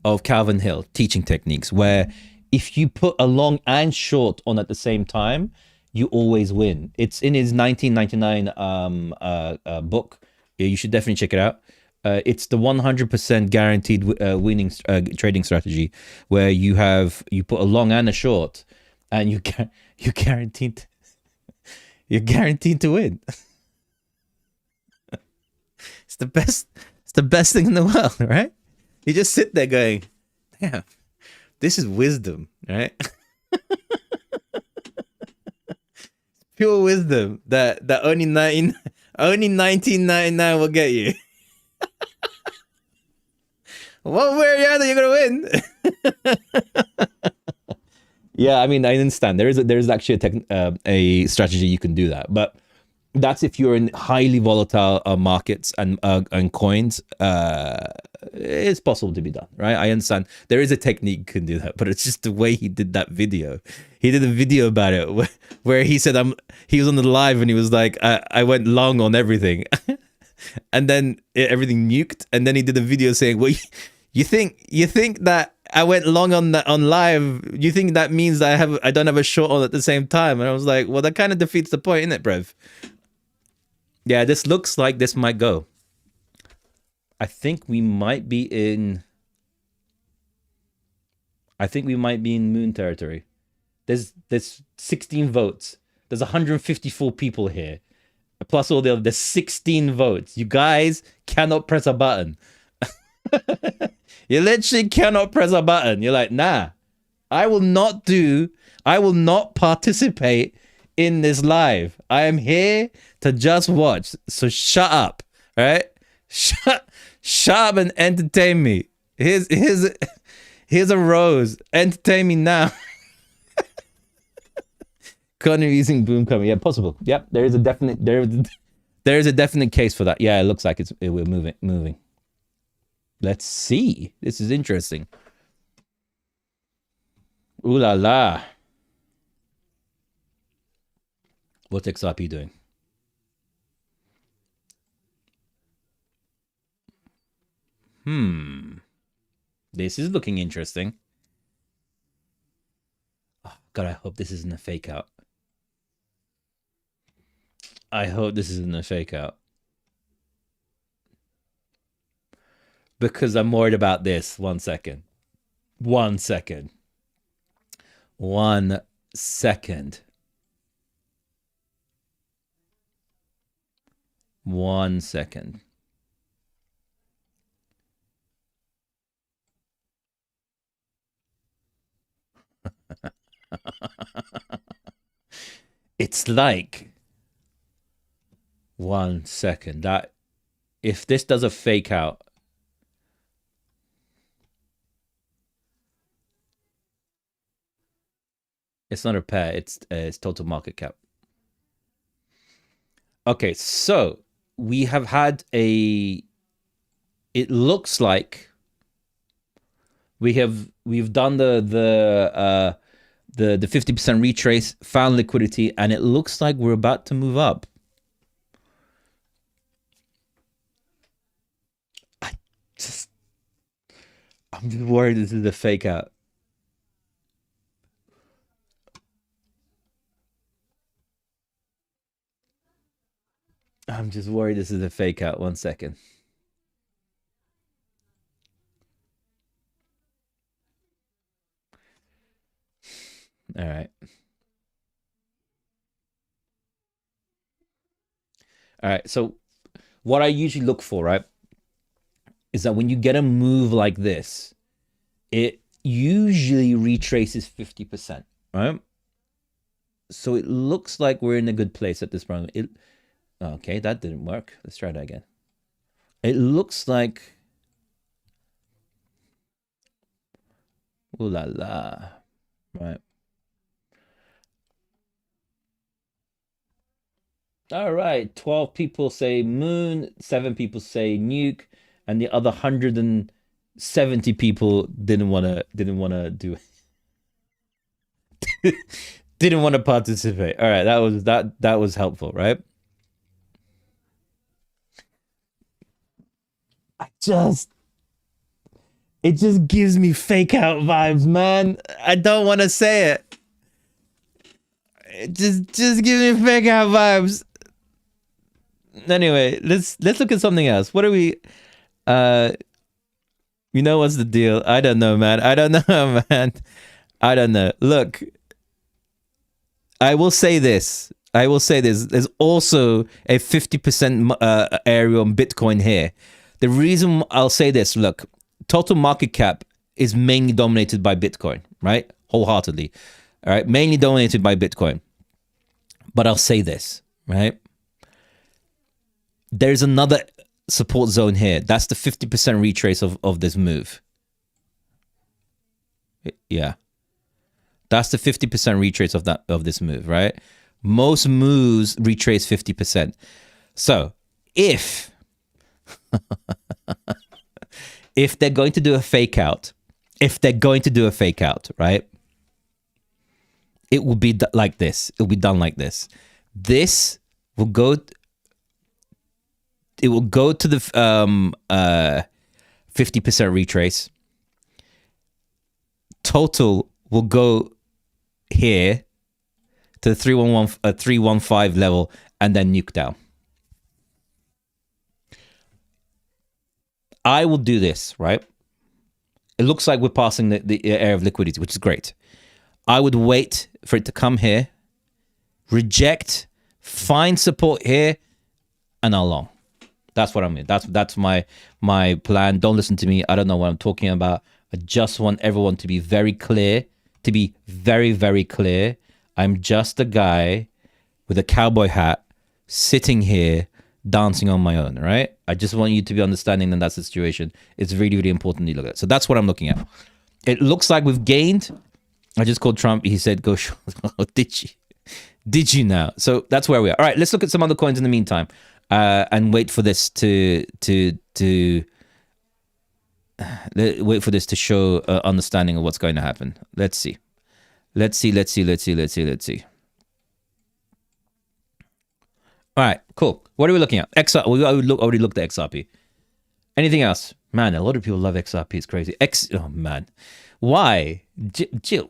of Calvin Hill teaching techniques, where if you put a long and short on at the same time, you always win. It's in his 1999 book. You should definitely check it out. It's the 100% guaranteed winning trading strategy, where you put a long and a short, and you're guaranteed to win. It's the best thing in the world, right? You just sit there going, damn, this is wisdom, right? Pure wisdom that only 1999 will get you. One way or the other, you're gonna win. Yeah, I mean, I understand. There is actually a strategy you can do that, but that's if you're in highly volatile markets and coins. It's possible to be done, right? I understand there is a technique you can do that, but it's just the way he did that video. He did a video about it where he said he was on the live and he was like, I went long on everything. And then everything nuked, and then he did a video saying, well, you think that I went long on live, you think that means that I don't have a short on at the same time? And I was like, well, that kind of defeats the point, innit, Brev? Yeah, this looks like this might go. I think we might be in moon territory. There's 16 votes. There's 154 people here. Plus all the other, there's 16 votes. You guys cannot press a button. You literally cannot press a button. You're like, nah. I will not participate in this live. I am here to just watch. So shut up. All right? Shut up and entertain me. Here's a rose. Entertain me now. Connor using boom coming. Yeah, possible. Yep, there is a definite case for that. Yeah, it looks like we're moving. Let's see. This is interesting. Ooh la la. What's XRP doing? This is looking interesting. Oh, God, I hope this isn't a fake out. I hope this isn't a fake out. Because I'm worried about this. 1 second. 1 second. 1 second. 1 second. It's like 1 second that if this does a fake out, it's not a pair, it's total market cap. Okay, so we have had it looks like we've done the 50% retrace, found liquidity, and it looks like we're about to move up. I'm just worried this is a fake out. I'm just worried this is a fake out. 1 second. All right. All right. So what I usually look for, right, is that when you get a move like this, it usually retraces 50%, right? So it looks like we're in a good place at this moment. Okay, that didn't work. Let's try that again. It looks like... Ooh la la. Right. All right. 12 people say moon, 7 people say nuke, and the other 170 people didn't want to do it. Didn't want to participate. All right, that was helpful, right? It just gives me fake out vibes, man. I don't want to say it. It just gives me fake out vibes. Anyway, let's look at something else. What are we you know what's the deal? I don't know, man. I don't know, man. I don't know. Look, I will say this. There's also a 50% area on Bitcoin here. The reason I'll say this, look, total market cap is mainly dominated by Bitcoin, right? Wholeheartedly. All right, mainly dominated by Bitcoin. But I'll say this, right? There's another support zone here. That's the 50% retrace of this move. Yeah. That's the 50% retrace of this move, right? Most moves retrace 50%. So if they're going to do a fake out, right? It will be like this. It will be done like this. This will go. It will go to the 50% retrace. Total will go here to the 315 level and then nuke down. I will do this, right? It looks like we're passing the area of liquidity, which is great. I would wait for it to come here, reject, find support here, and I'll long. That's what I mean. That's my plan. Don't listen to me. I don't know what I'm talking about. I just want everyone to be very clear to be very, very clear, I'm just a guy with a cowboy hat sitting here dancing on my own, right? I just want you to be understanding that that's the situation. It's really, really important you look at it. So that's what I'm looking at. It looks like we've gained. I just called Trump. He said, go short. Oh, did you? Did you now? So that's where we are. All right, let's look at some other coins in the meantime and wait for this to show understanding of what's going to happen. Let's see. Let's see. All right, cool. What are we looking at? XR. We already looked at XRP. Anything else? Man, a lot of people love XRP. It's crazy. Oh man, why? J-Pill.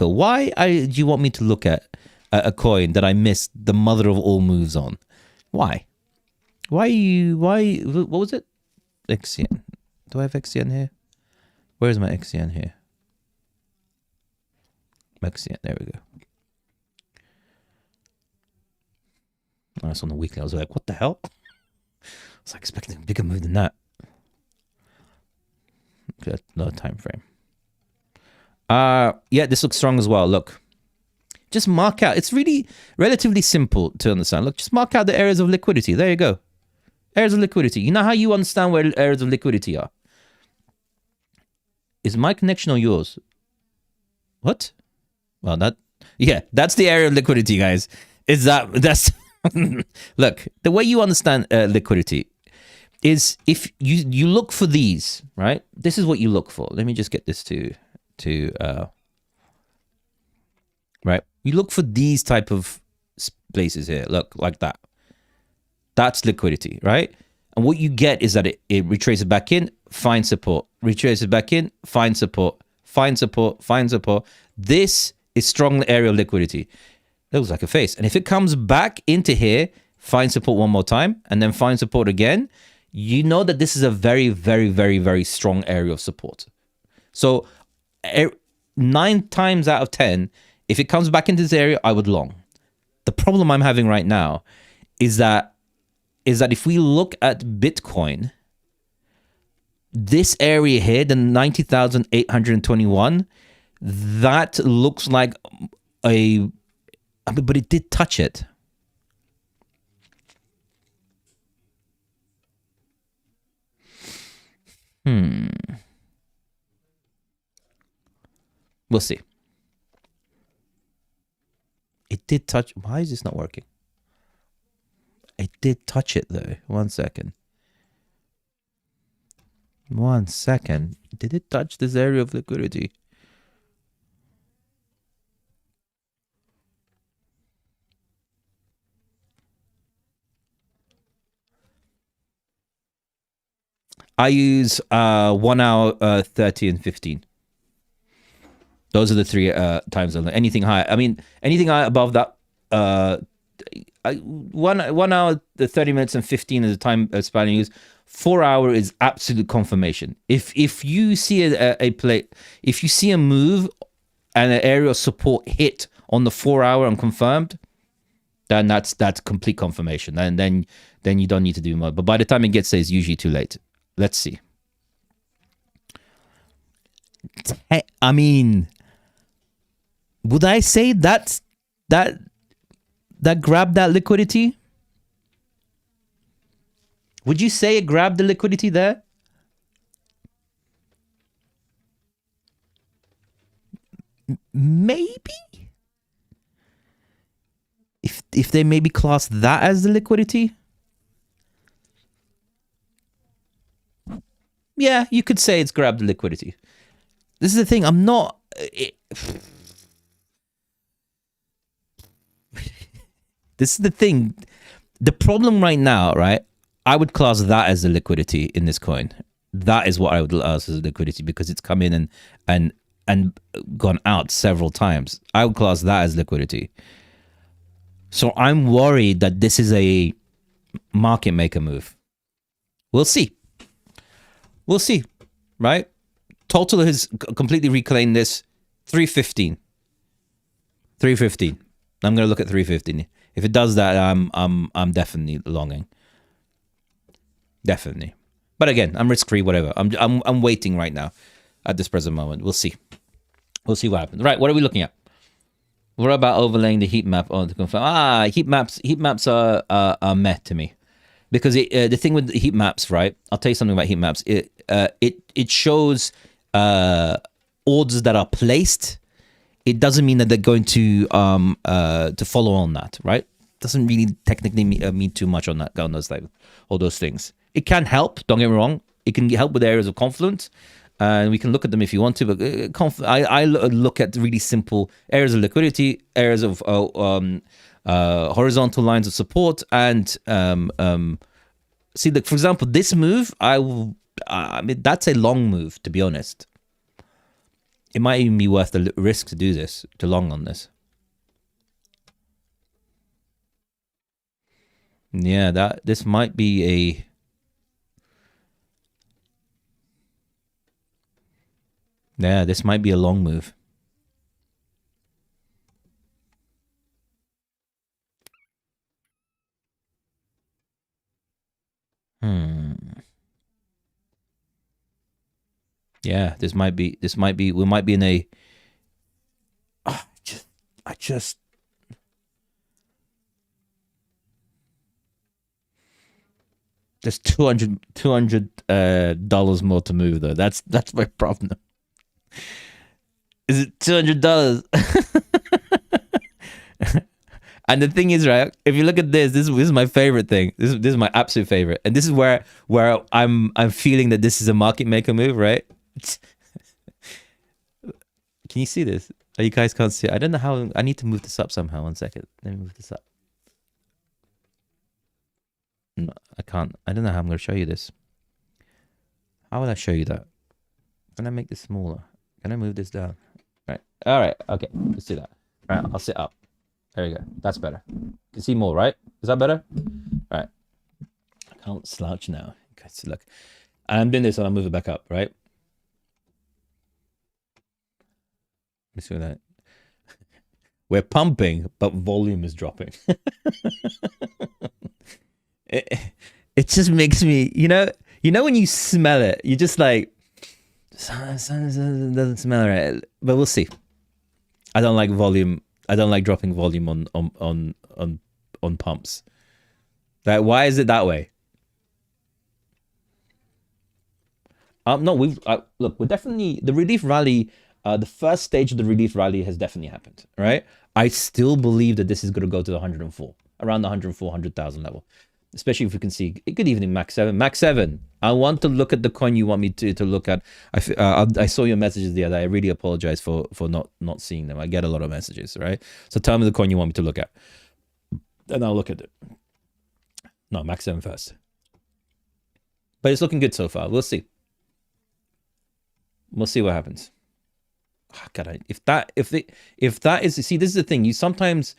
Why do you want me to look at a coin that I missed the mother of all moves on? Why? Why? What was it? XCN. Do I have XCN here? Where is my XCN here? XCN. There we go. Oh, that's on the weekly. I was like, what the hell? I was like expecting a bigger move than that. Okay, another time frame. Yeah, this looks strong as well. Look, just mark out. It's really relatively simple to understand. Look, just mark out the areas of liquidity. There you go. Areas of liquidity. You know how you understand where areas of liquidity are? Is my connection or yours? What? Well, that's the area of liquidity, guys. That's look, the way you understand liquidity is if you look for these, right? This is what you look for. Let me just get this to right. You look for these type of places here. Look, like that. That's liquidity, right? And what you get is that it retraces back in, finds support, retraces back in, finds support, finds support, finds support. This is strong area of liquidity. It looks like a face. And if it comes back into here, finds support one more time, and then finds support again, you know that this is a very, very, very, very strong area of support. So 9 times out of 10, if it comes back into this area, I would long. The problem I'm having right now is that if we look at Bitcoin, this area here, the 90,821, that looks like but it did touch it. We'll see. It did touch. Why is this not working? It did touch it though. 1 second. 1 second. Did it touch this area of liquidity? I use 1 hour, 30 and 15. Those are the 3 times. Anything higher. I mean, anything higher above that. 1 hour, 30 minutes and 15 is the time span I use. 4 hour is absolute confirmation. If you see a play, if you see a move and an area of support hit on the 4 hour and confirmed, then that's complete confirmation. And then you don't need to do more. But by the time it gets there, it's usually too late. Let's see. I mean, would I say that grabbed that liquidity? Would you say it grabbed the liquidity there? Maybe. If they maybe class that as the liquidity? Yeah, you could say it's grabbed the liquidity. This is the thing. I'm not. This is the thing. The problem right now, right? I would class that as the liquidity in this coin. That is what I would class as liquidity because it's come in and gone out several times. I would class that as liquidity. So I'm worried that this is a market maker move. We'll see. We'll see, right? Total has completely reclaimed this. 315. 315. I'm gonna look at 315. If it does that, I'm definitely longing. Definitely. But again, I'm risk free. Whatever. I'm waiting right now at this present moment. We'll see. We'll see what happens. Right. What are we looking at? What about overlaying the heat map on to confirm? Heat maps are meh to me, because the thing with the heat maps, right? I'll tell you something about heat maps. It shows orders that are placed. It doesn't mean that they're going to follow on that, right? Doesn't really technically mean too much on that, on those like all those things. It can help. Don't get me wrong. It can help with areas of confluence. And we can look at them if you want to, but I look at really simple areas of liquidity, areas of horizontal lines of support, and see, like, for example, this move, I mean, that's a long move, to be honest. It might even be worth the risk to do this, to long on this. Yeah, this might be a... Yeah, this might be a long move. Yeah, this might be, we might be in a... I just... There's $200 more to move though. That's my problem. Is it $200? And the thing is, right? If you look at this is my favorite thing. This is my absolute favorite, and this is where I'm feeling that this is a market maker move, right? Can you see this? Oh, you guys can't see it. I don't know how. I need to move this up somehow. 1 second. Let me move this up. No, I can't. I don't know how I'm going to show you this. How will I show you that? Can I make this smaller? Can I move this down? Right. All right. Okay. Let's do that. All right. I'll sit up. There you go. That's better. You can see more, right? Is that better? All right. I can't slouch now. Okay. So look, I'm doing this and I'll move it back up, right? Let me see that. We're pumping, but volume is dropping. It just makes me, you know when you smell it, you just like, doesn't smell right, but we'll see. I don't like volume. I don't like dropping volume on pumps. Like, why is it that way? No, look, we're definitely the relief rally. The first stage of the relief rally has definitely happened, right? I still believe that this is going to go to the 104, around the 104, 100,000 level. Especially if we can see, good evening, Max 7. Max 7, I want to look at the coin you want me to look at. I saw your messages the other day. I really apologize for not seeing them. I get a lot of messages, right? So tell me the coin you want me to look at. And I'll look at it. No, Max 7 first. But it's looking good so far. We'll see. We'll see what happens. Oh, God, if that is, see, this is the thing. You sometimes,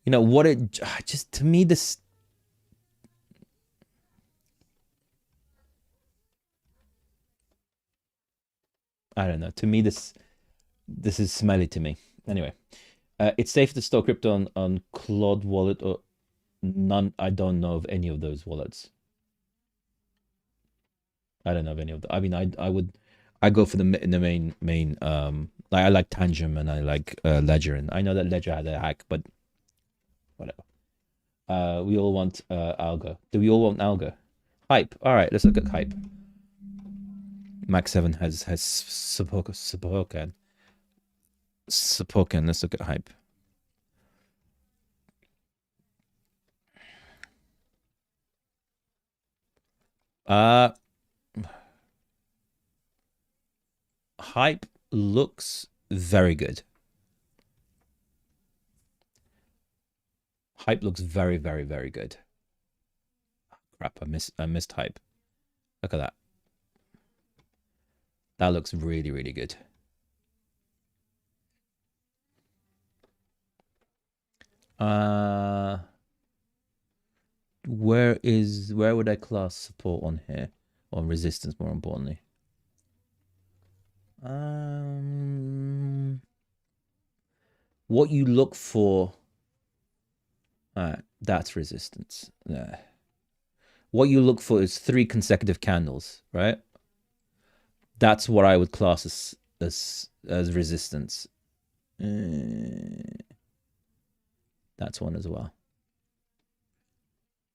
what it just, to me, this... I don't know. To me, this is smelly to me. Anyway, it's safe to store crypto on Claude wallet or none. I don't know of any of those wallets. I don't know of any of them. I mean, I go for the main. Like, I like Tangent and I like Ledger, and I know that Ledger had a hack, but whatever. We all want Algo. Do we all want Algo? Hype. All right, let's look at Hype. Max 7 has Spoken. Let's look at Hype. Hype looks very good. Hype looks very, very, very good. Crap, I missed Hype. Look at that. That looks really, really good. Where would I class support on here? Or resistance, more importantly. What you look for... Alright, that's resistance. Yeah. what you look for is 3 consecutive candles, right? That's what I would class as resistance. That's one as well.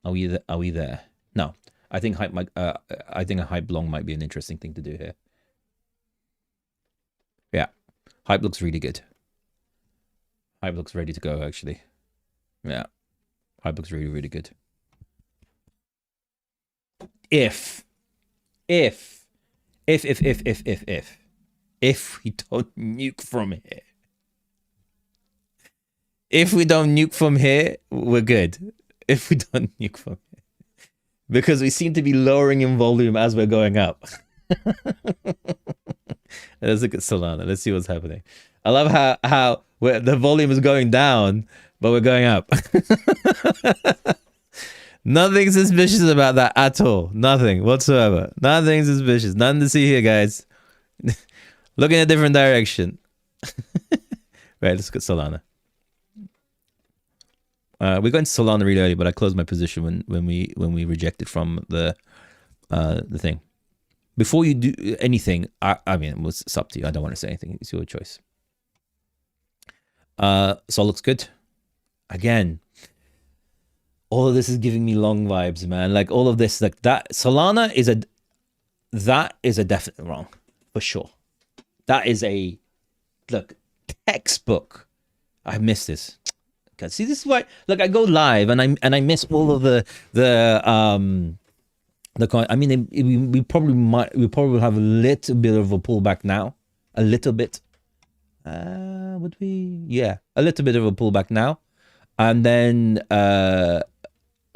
Are we there? No. I think I think a hype long might be an interesting thing to do here. Yeah. Hype looks really good. Hype looks ready to go, actually. Yeah. Hype looks really, really good. If we don't nuke from here. If we don't nuke from here, we're good. If we don't nuke from here. Because we seem to be lowering in volume as we're going up. Let's look at Solana. Let's see what's happening. I love how the volume is going down, but we're going up. Nothing suspicious about that at all. Nothing whatsoever. Nothing suspicious. Nothing to see here, guys. Look in a different direction. Right, let's look at Solana. We got into Solana really early, but I closed my position when we rejected from the thing. Before you do anything, I mean, it's up to you. I don't want to say anything. It's your choice. Sol looks good. Again, all of this is giving me long vibes, man. Like all of this, like that. Solana is a definite wrong for sure. That is a look textbook. I missed this. See, this is why. Look, I go live and I miss all of the I mean, we probably have a little bit of a pullback now, a little bit. Would we? Yeah, a little bit of a pullback now, and then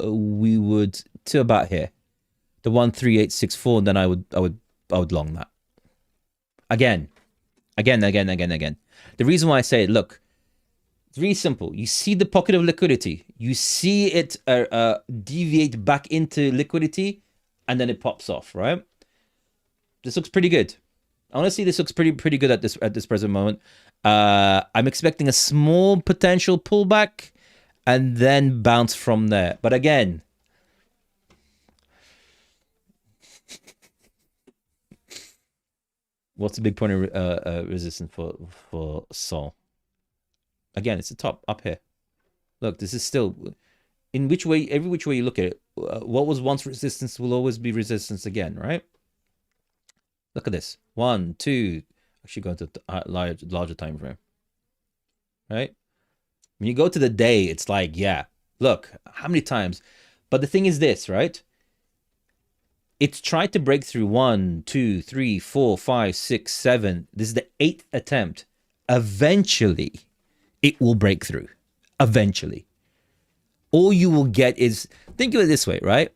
we would to about here, the 13864, and then I would long that. Again. The reason why I say it, look. It's really simple. You see the pocket of liquidity. You see it deviate back into liquidity, and then it pops off, right? This looks pretty good. Honestly, this looks pretty good at this present moment. I'm expecting a small potential pullback, and then bounce from there. But again, what's the big point of resistance for Sol? Again, it's the top up here. Look, this is still in which way, every which way you look at it. What was once resistance will always be resistance again, right? Look at this. 1, 2. Actually, go into larger time frame, right? When you go to the day, it's like, yeah, look, how many times? But the thing is this, right? It's tried to break through 1, 2, 3, 4, 5, 6, 7. This is the 8th attempt. Eventually, it will break through. Eventually. All you will get is, think of it this way, right?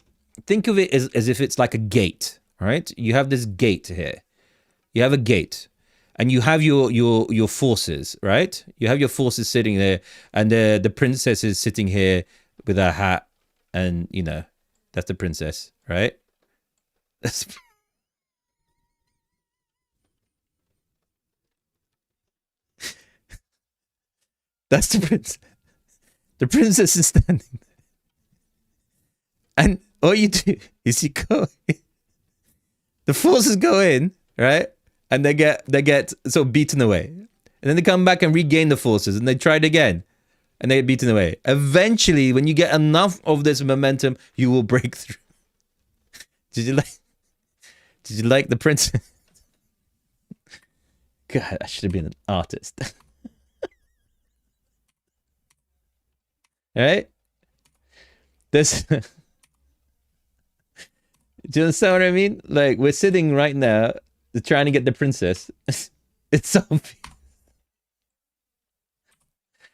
Think of it as if it's like a gate, right? You have this gate here. You have a gate. And you have your forces, right? You have your forces sitting there. And the princess is sitting here with her hat. And, you know, that's the princess, right? That's... That's the princess. The princess is standing there. And all you do is you go in. The forces go in, right? And they get so beaten away. And then they come back and regain the forces and they try it again. And they get beaten away. Eventually, when you get enough of this momentum, you will break through. Did you like the princess? God, I should have been an artist. Right? This. Do you understand what I mean? Like, we're sitting right now trying to get the princess. It's so obvious.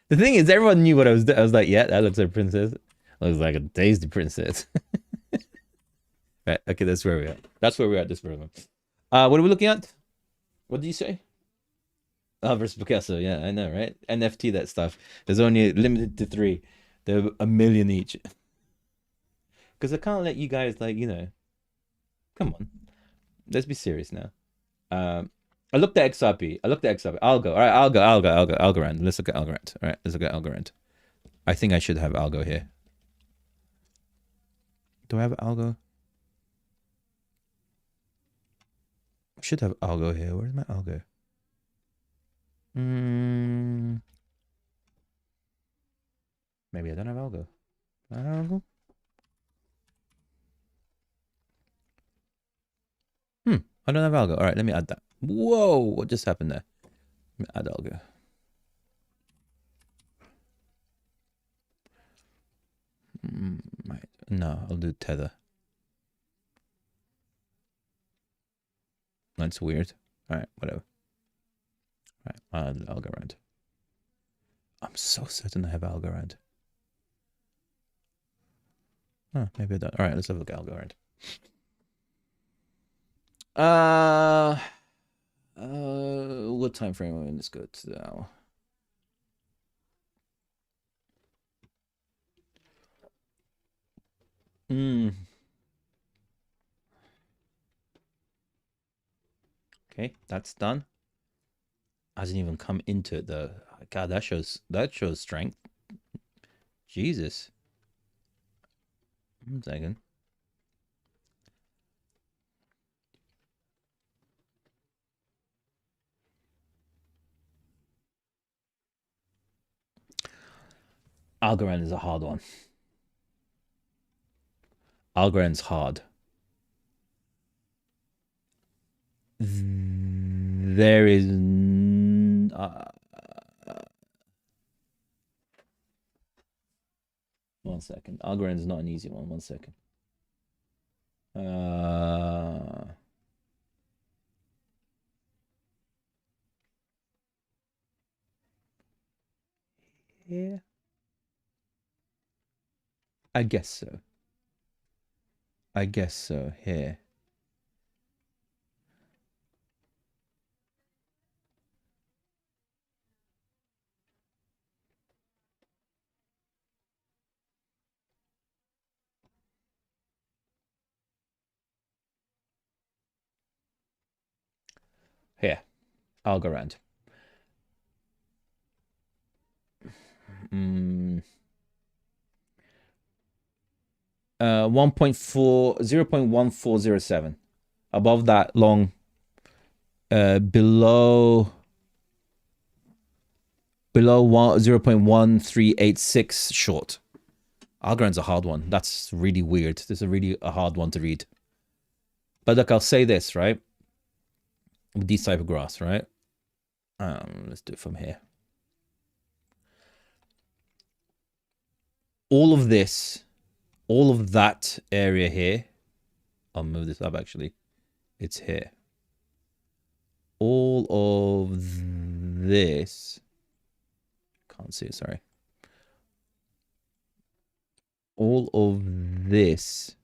The thing is, everyone knew what I was doing. I was like, yeah, that looks like a princess. Looks like a tasty princess. Right, okay, that's where we're at. That's where we're at this moment. What are we looking at? What did you say? Oh, versus Picasso. Yeah, I know, right? NFT, that stuff. There's only limited to 3. They're 1 million each. Because I can't let you guys, like, you know. Come on. Let's be serious now. I looked at XRP. Algo. All right, Algorand. Let's look at Algorand. All right, let's look at Algorand. I think I should have Algo here. Do I have Algo? Should have algo here. Where's my algo? Maybe I don't have algo. I don't know. I don't have algo. All right, let me add that. Whoa, what just happened there? Let me add algo. Right. No, I'll do tether. That's weird. All right, whatever. All right, I'll add Algorand. I'm so certain I have Algorand. Oh, maybe I don't. All right, let's have a look at Algorand. What time frame are we in? Let's go to now. Okay, that's done. Hasn't even come into it though. God, that shows strength. Jesus. 1 second. Algorand is a hard one. Algorand's hard. There is 1 second. Algorand is not an easy one. 1 second. Yeah. I guess so. I guess so. Here. Here. Algorand. 0.1407. Above that long, below 0.1386 short. Algorand's a hard one. That's really weird. This is a hard one to read. But look, I'll say this, right? With these type of graphs, right? Let's do it from here. All of this, all of that area here. I'll move this up actually. It's here. All of this. Can't see it, sorry. All of this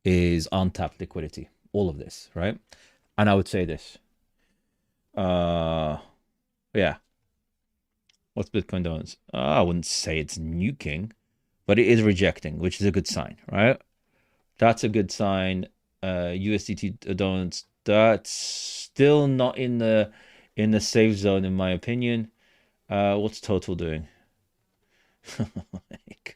is untapped liquidity. All of this, right? And I would say this. Yeah. What's Bitcoin dominance? I wouldn't say it's nuking, but it is rejecting, which is a good sign, right? That's a good sign. USDT dominance, that's still not in the safe zone, in my opinion. What's total doing? Oh my God.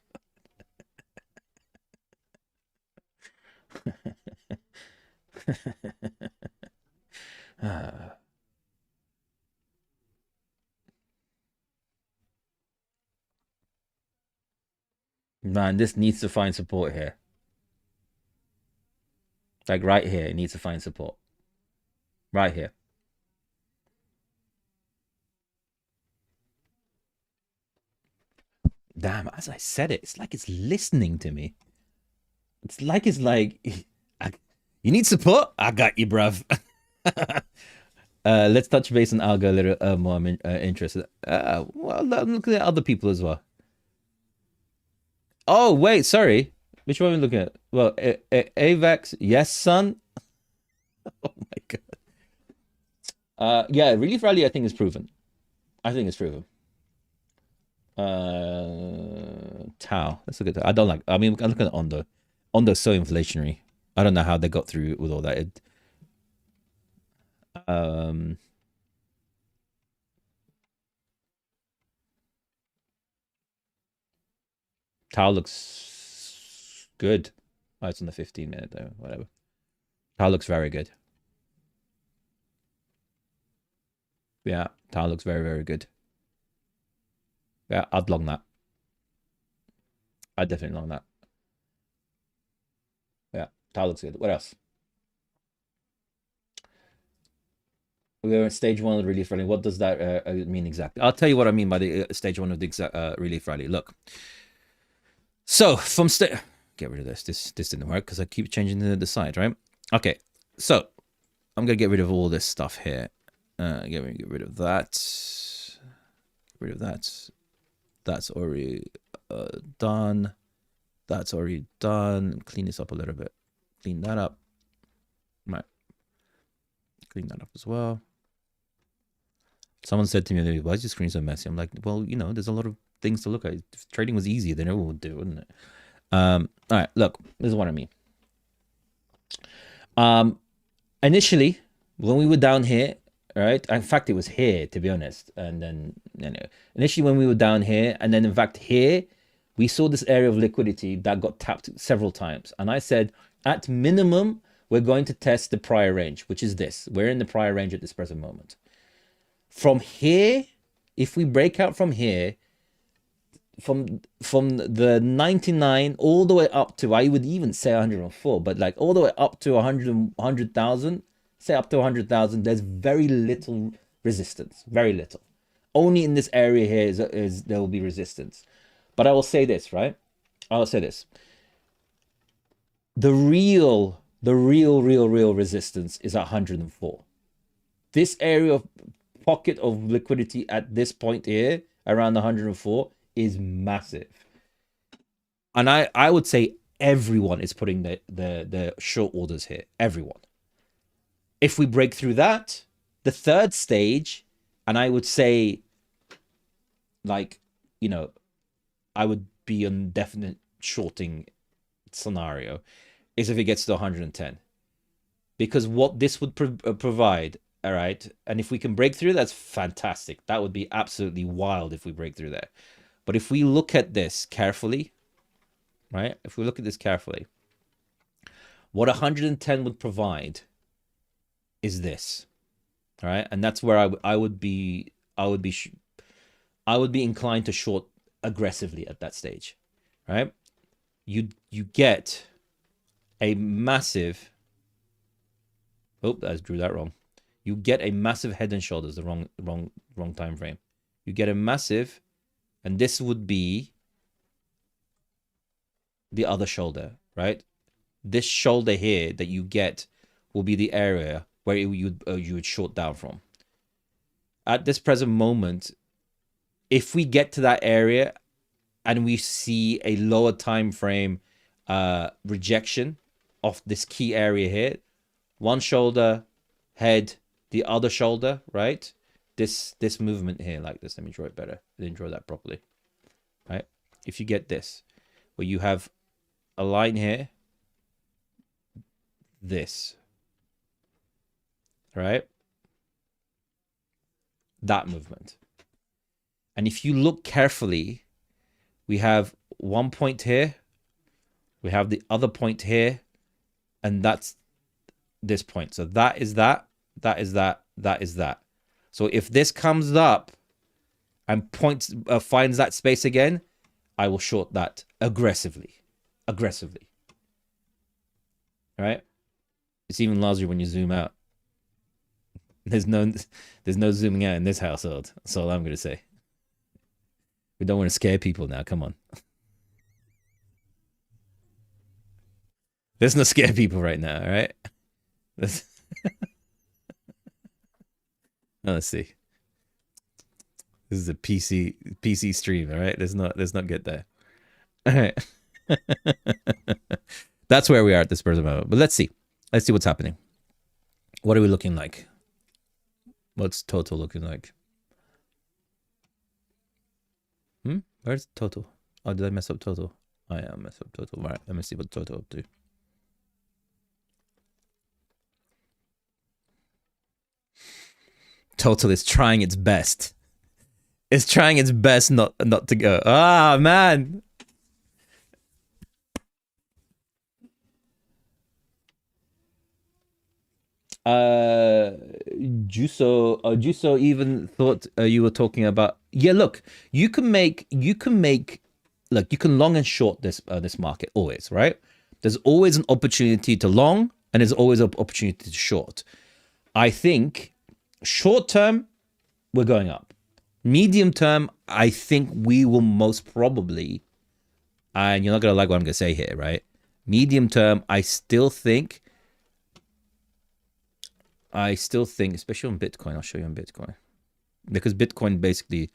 Man, this needs to find support here. Like right here, it needs to find support. Right here. Damn, as I said it, it's like it's listening to me. It's like you need support? I got you, bruv. Let's touch base on Algo a little more. I'm interested. Well, I'm looking at other people as well. Oh, wait, sorry. Which one are we looking at? Well, AVAX, yes, son. Oh my god. Yeah, Relief Rally, I think is proven. I think it's proven. Tau. That's a good. I don't like. I mean, I'm looking at Ondo. Ondo's so inflationary. I don't know how they got through with all that. Tau looks good. Oh, it's on the 15-minute though. Whatever. Tau looks very good. Yeah, Tau looks very, very good. Yeah, I'd long that. I'd definitely long that. Yeah, Tau looks good. What else? We're at stage one of the relief rally. What does that mean exactly? I'll tell you what I mean by the stage one of the relief rally. Look. So from get rid of this. This didn't work because I keep changing the side, right? Okay. So I'm gonna get rid of all this stuff here. Get rid of that. Get rid of that. That's already done. That's already done. Clean this up a little bit. Clean that up. Right. Clean that up as well. Someone said to me, why is your screen so messy? I'm like, well, you know, there's a lot of things to look at. If trading was easier, then everyone would do, wouldn't it? All right, look, this is what I mean. Initially, when we were down here, right? In fact, it was here, to be honest. And then, you know, initially when we were down here, and then in fact here, we saw this area of liquidity that got tapped several times. And I said, at minimum, we're going to test the prior range, which is this. We're in the prior range at this present moment. From here, if we break out from here, from the 99 all the way up to, I would even say 104, but like all the way up to 100,000, say up to 100,000, there's very little resistance, very little. Only in this area here is there will be resistance. But I will say this, right? I will say this. The real resistance is 104. This area of pocket of liquidity at this point here, around 104, is massive. And I would say everyone is putting the short orders here. Everyone. If we break through that, the third stage, and I would say, like, you know, I would be on definite shorting scenario, is if it gets to 110. Because what this would provide, all right, and if we can break through, that's fantastic. That would be absolutely wild if we break through there. But if we look at this carefully, right? If we look at this carefully, what 110 would provide is this, all right? And that's where I would be inclined to short aggressively at that stage, right? You get a massive. Oh, I drew that wrong. You get a massive head and shoulders, the wrong time frame. You get a massive. And this would be the other shoulder, right? This shoulder here that you get will be the area where you would short down from. At this present moment, if we get to that area and we see a lower time frame rejection of this key area here, one shoulder, head, the other shoulder, right? This movement here, like this. Let me draw it better. I didn't draw that properly, right? If you get this, where you have a line here, this, right? That movement. And if you look carefully, we have one point here, we have the other point here, and that's this point. So that is that, that is that, that is that. So if this comes up and finds that space again, I will short that aggressively. Aggressively. All right? It's even larger when you zoom out. There's no zooming out in this household. That's all I'm going to say. We don't want to scare people now. Come on. Let's not scare people right now, all right? Let's see. This is a PC stream, all right? Let's not get there. All right. That's where we are at this present moment. But let's see. Let's see what's happening. What are we looking like? What's total looking like? Where's total? Oh, did I mess up total? Oh, yeah, I messed up total. All right, let me see what total up to. Total is trying its best. It's trying its best not to go. Ah, man. Juso even thought you were talking about. Yeah, look, you can make, look, you can long and short this market always, right? There's always an opportunity to long, and there's always an opportunity to short. I think short term, we're going up. Medium term, I think we will most probably, and you're not gonna like what I'm gonna say here, right? Medium term, I still think, especially on Bitcoin, I'll show you on Bitcoin, because Bitcoin basically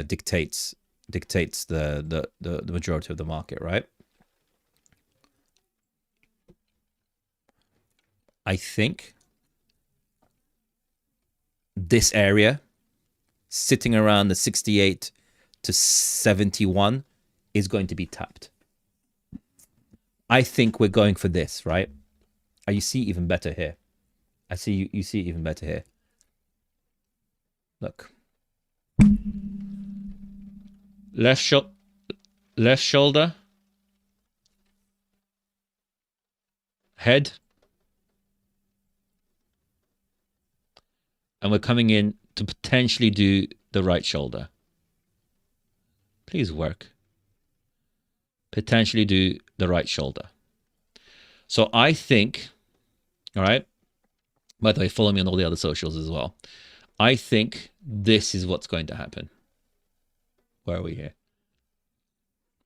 dictates the majority of the market, right? I think this area, sitting around the 68 to 71, is going to be tapped. I think we're going for this, right? You see even better here. I see you see even better here. Look. Left shoulder. Head. And we're coming in to potentially do the right shoulder. Please work. Potentially do the right shoulder. So I think, all right, by the way, follow me on all the other socials as well. I think this is what's going to happen. Where are we here?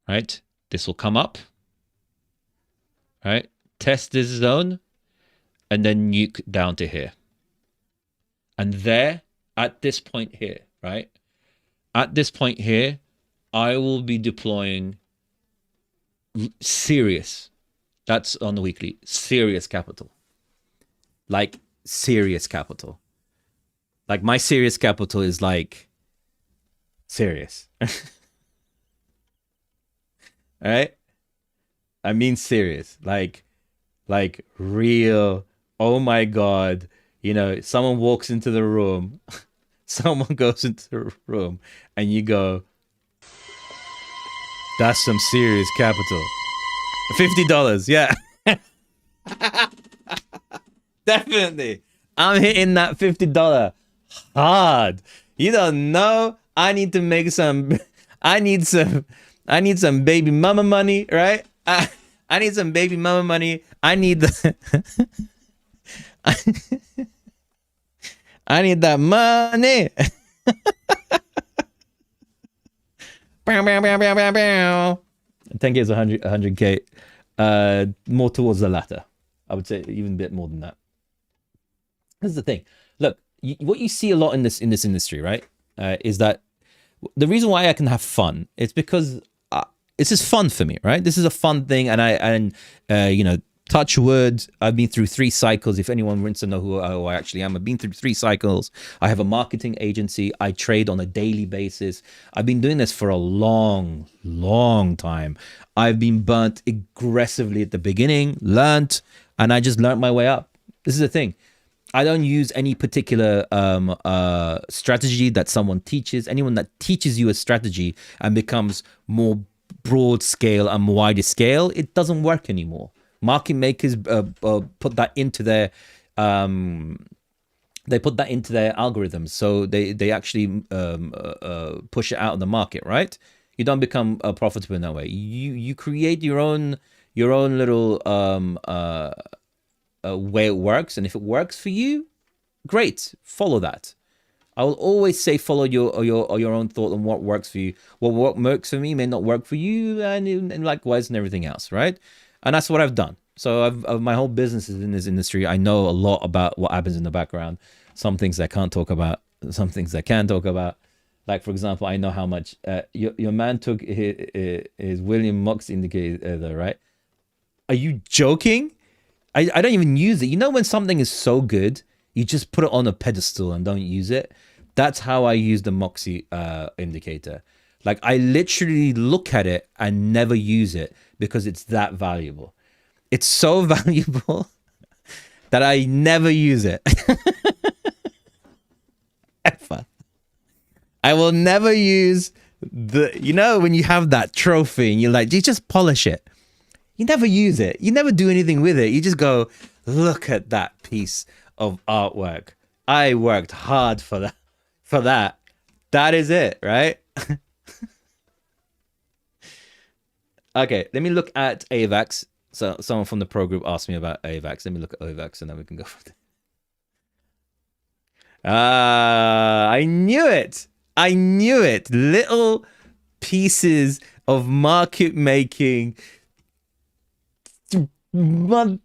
Right? This will come up. Right? Test this zone. And then nuke down to here. And there, at this point here, right? At this point here, I will be deploying serious, that's on the weekly, serious capital. Like serious capital. Like my serious capital is like serious. All right? I mean serious. Like real, oh my God. You know, someone walks into the room, someone goes into the room, and you go, that's some serious capital. $50, yeah. Definitely. I'm hitting that $50 hard. You don't know. I need to make some, I need some baby mama money, right? I need some baby mama money. I need the I need that money. 10K is 100K. More towards the latter. I would say even a bit more than that. This is the thing. Look, what you see a lot in this industry, right? Is that the reason why I can have fun is because this is fun for me, right? This is a fun thing, and you know, touch wood, I've been through 3 cycles. If anyone wants to know who I actually am, I've been through 3 cycles. I have a marketing agency. I trade on a daily basis. I've been doing this for a long, long time. I've been burnt aggressively at the beginning, learned, and I just learned my way up. This is the thing. I don't use any particular strategy that someone teaches. Anyone that teaches you a strategy and becomes more broad scale and wider scale, it doesn't work anymore. Market makers put that into their algorithms, so they actually push it out in the market, right? You don't become profitable in that way. You create your own little way it works, and if it works for you, great, follow that. I will always say follow your own thought on what works for you. What works for me may not work for you, and likewise and everything else, right? And that's what I've done. So my whole business is in this industry. I know a lot about what happens in the background. Some things I can't talk about. Some things I can talk about. Like, for example, I know how much your man took his William Mox indicator, right? Are you joking? I don't even use it. You know when something is so good, you just put it on a pedestal and don't use it? That's how I use the Moxie indicator. Like, I literally look at it and never use it because it's that valuable. It's so valuable that I never use it. Ever. I will never use you know, when you have that trophy and you're like, you just polish it. You never use it. You never do anything with it. You just go, look at that piece of artwork. I worked hard for that. For that. That is it, right? Okay, let me look at AVAX. So someone from the pro group asked me about AVAX. Let me look at AVAX and then we can go from there. I knew it. I knew it. Little pieces of market making. Trying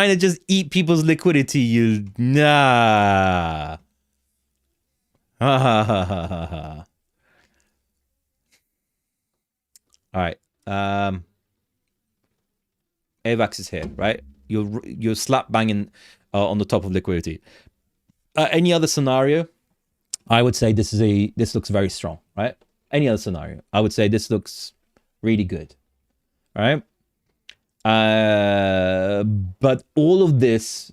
to just eat people's liquidity, you nah. All right. AVAX is here, right? You're slap banging on the top of liquidity. Any other scenario, I would say this looks very strong, right? Any other scenario, I would say this looks really good, right? But all of this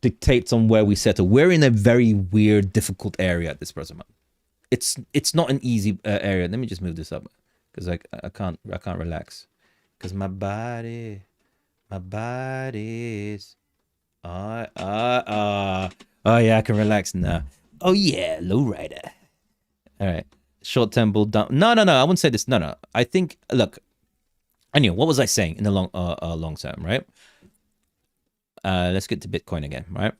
dictates on where we settle. We're in a very weird, difficult area at this present moment. It's not an easy area. Let me just move this up because I can't relax because my body's oh yeah, I can relax now. Oh yeah, lowrider. All right, short-term bull down. No, I wouldn't say this. No. I think, look, anyway, what was I saying in the long term, right? Let's get to Bitcoin again, right?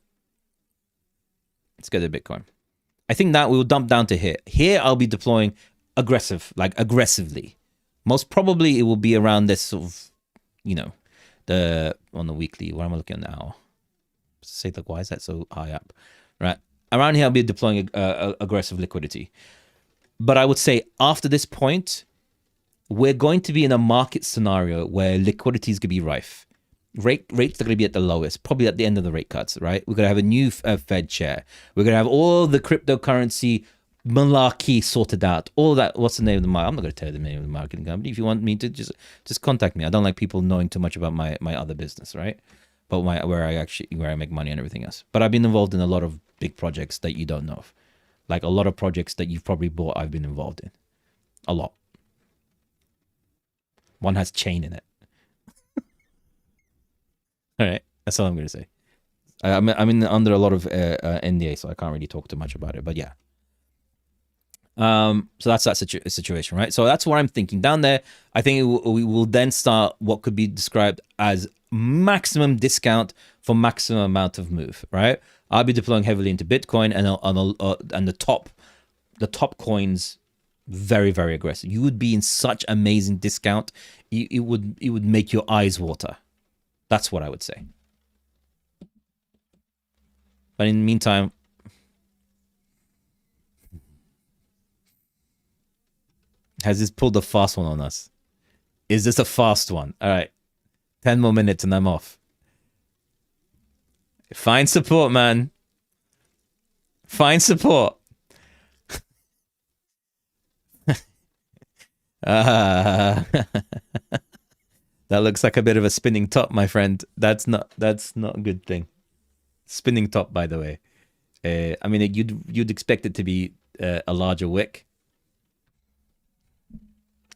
Let's get to Bitcoin. I think that we will dump down to here. Here, I'll be deploying aggressively. Most probably, it will be around this sort of, on the weekly. What am I looking at now? Say, like, why is that so high up? Right. Around here, I'll be deploying aggressive liquidity. But I would say after this point, we're going to be in a market scenario where liquidity is going to be rife. Rates are going to be at the lowest, probably at the end of the rate cuts, right? We're going to have a new Fed chair. We're going to have all the cryptocurrency malarkey sorted out. All that. What's the name of the market? I'm not going to tell you the name of the marketing company. If you want me to, just contact me. I don't like people knowing too much about my other business, right? But where I make money and everything else. But I've been involved in a lot of big projects that you don't know of. Like a lot of projects that you've probably bought, I've been involved in. A lot. One has chain in it. All right, that's all I'm going to say. I'm under a lot of NDA, so I can't really talk too much about it. But yeah. So that's that situation, right? So that's what I'm thinking. Down there, I think we will then start what could be described as maximum discount for maximum amount of move, right? I'll be deploying heavily into Bitcoin and the top coins, very, very aggressive. You would be in such amazing discount. It would make your eyes water. That's what I would say. But in the meantime, has this pulled a fast one on us? Is this a fast one? All right. 10 more minutes and I'm off. Find support, man. Find support. That looks like a bit of a spinning top, my friend. That's not a good thing. Spinning top, by the way. I mean, you'd expect it to be a larger wick.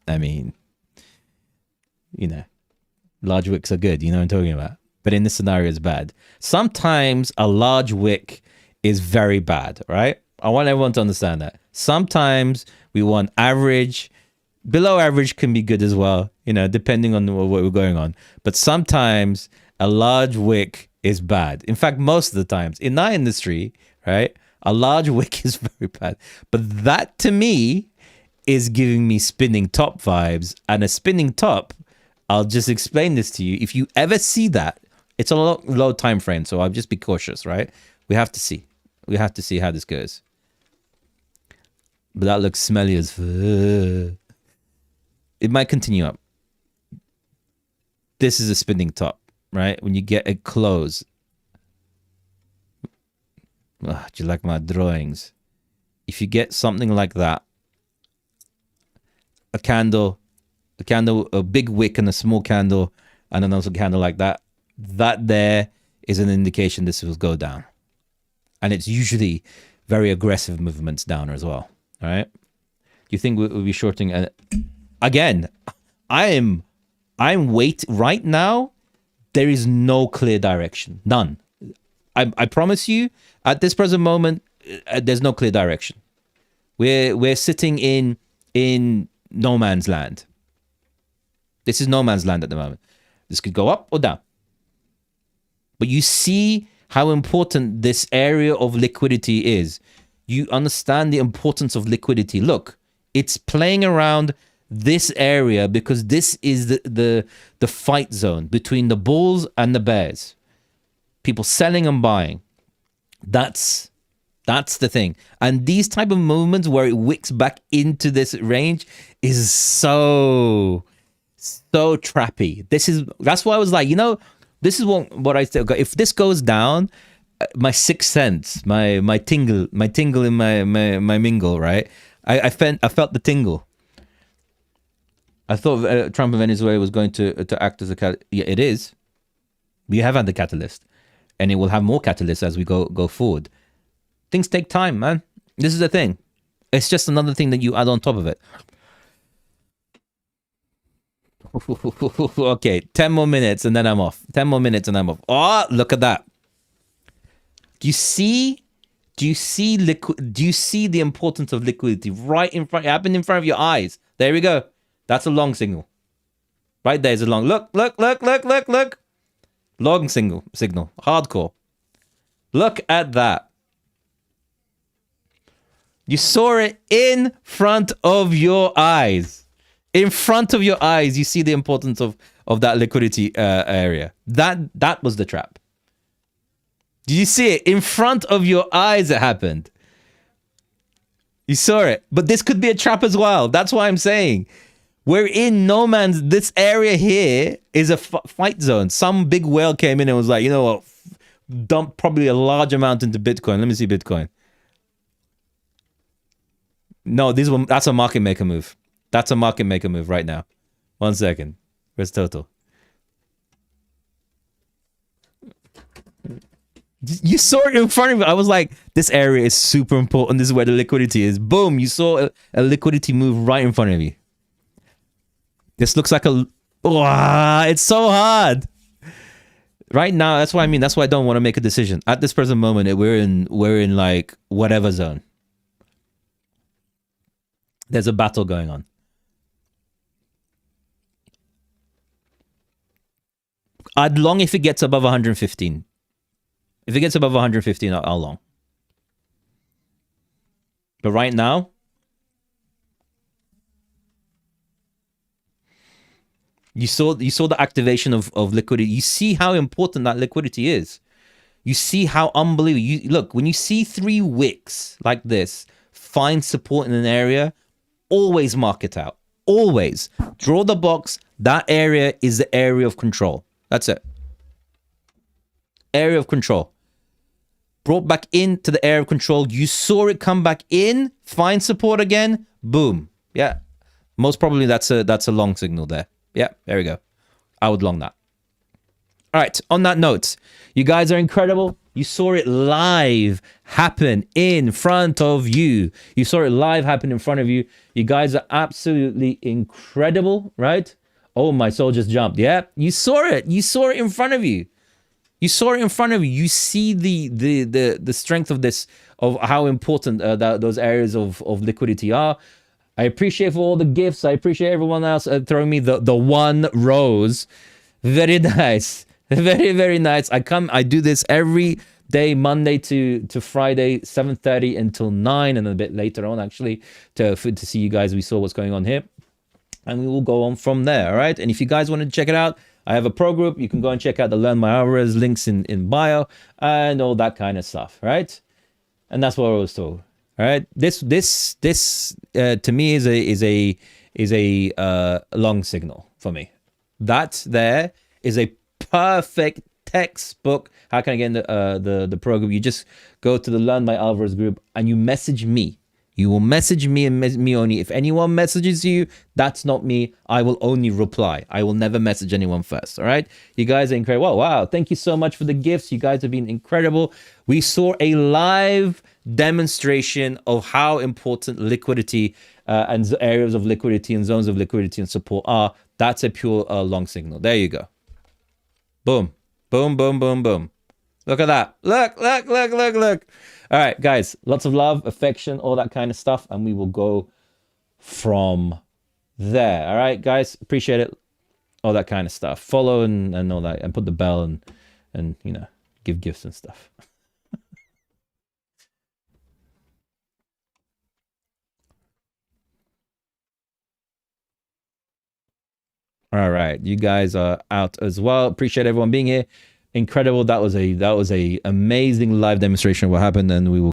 I mean, large wicks are good. You know what I'm talking about. But in this scenario, it's bad. Sometimes a large wick is very bad, right? I want everyone to understand that. Sometimes we want average. Below average can be good as well, depending on what we're going on. But sometimes a large wick is bad. In fact, most of the times in our industry, right, a large wick is very bad. But that to me is giving me spinning top vibes. And a spinning top, I'll just explain this to you. If you ever see that, it's a low time frame, so I'll just be cautious, right? We have to see. We have to see how this goes. But that looks smelly as fuck. It might continue up. This is a spinning top, right? When you get a close. Do you like my drawings? If you get something like that, a candle, a big wick and a small candle, and another candle like that, that there is an indication this will go down. And it's usually very aggressive movements down as well. All right. Do you think we'll be shorting? Again, I'm right now. there is no clear direction. None. I promise you, at this present moment, there's no clear direction. We're sitting in no man's land. This is no man's land at the moment. This could go up or down. But you see how important this area of liquidity is. You understand the importance of liquidity. Look, it's playing around this area because this is the fight zone between the bulls and the bears. People selling and buying. That's the thing. And these type of movements where it wicks back into this range is so trappy. That's why I was like, this is what I said. If this goes down, my sixth sense, my tingle in my mingle, right? I felt the tingle. I thought Trump in Venezuela was going to act as a catalyst. Yeah, it is. We have had the catalyst, and it will have more catalysts as we go forward. Things take time, man. This is the thing. It's just another thing that you add on top of it. Okay, 10 more minutes and then I'm off. 10 more minutes and I'm off. Oh, look at that. Do you see the importance of liquidity right in front? It happened in front of your eyes. There we go. That's a long signal. Right there's a long. Look. Long signal. Hardcore. Look at that. You saw it in front of your eyes. In front of your eyes, you see the importance of that liquidity area. That was the trap. Did you see it? In front of your eyes it happened. You saw it. But this could be a trap as well. That's why I'm saying. We're in no man's... This area here is a fight zone. Some big whale came in and was like, you know what? Dump probably a large amount into Bitcoin. Let me see Bitcoin. No, that's a market maker move. That's a market maker move right now. 1 second. Where's total? You saw it in front of me. I was like, this area is super important. This is where the liquidity is. Boom. You saw a liquidity move right in front of you. This looks like it's so hard. Right now, that's what I mean. That's why I don't want to make a decision. At this present moment, we're in like whatever zone. There's a battle going on. I'd long if it gets above 115. If it gets above 115, I'll long. But right now, you saw the activation of liquidity. You see how important that liquidity is. You see how unbelievable. Look, when you see 3 wicks like this, find support in an area, always mark it out. Always. Draw the box. That area is the area of control. That's it. Area of control. Brought back into the area of control. You saw it come back in. Find support again. Boom. Yeah. Most probably that's a long signal there. Yeah, there we go. I would long that. All right. On that note, you guys are incredible. You saw it live happen in front of you. You saw it live happen in front of you. You guys are absolutely incredible, right? Oh, my soul just jumped. Yeah, you saw it. You saw it in front of you. You saw it in front of you. You see the strength of this, of how important those areas of liquidity are. I appreciate for all the gifts. I appreciate everyone else throwing me the 1 rose. Very nice. Very, very nice. I do this every day, Monday to Friday, 7:30 until 9, and a bit later on, actually, to see you guys. We saw what's going on here. And we will go on from there, all right? And if you guys want to check it out, I have a pro group. You can go and check out the Learn My Alvarez links in bio and all that kind of stuff, right? And that's what I was told, all right? This to me is a long signal for me. That there is a perfect textbook. How can I get in the pro group? You just go to the Learn My Alvarez group and you message me. You will message me and me only. If anyone messages you, that's not me. I will only reply. I will never message anyone first. All right. You guys are incredible. Wow. Thank you so much for the gifts. You guys have been incredible. We saw a live demonstration of how important liquidity and areas of liquidity and zones of liquidity and support are. That's a pure long signal. There you go. Boom. Boom, boom, boom, boom. Look at that. Look, look, look, look, look. All right, guys. Lots of love, affection, all that kind of stuff. And we will go from there. All right, guys. Appreciate it. All that kind of stuff. Follow and all that. And put the bell and you know, give gifts and stuff. All right, you guys are out as well. Appreciate everyone being here. Incredible. That was a amazing live demonstration of what happened, and we will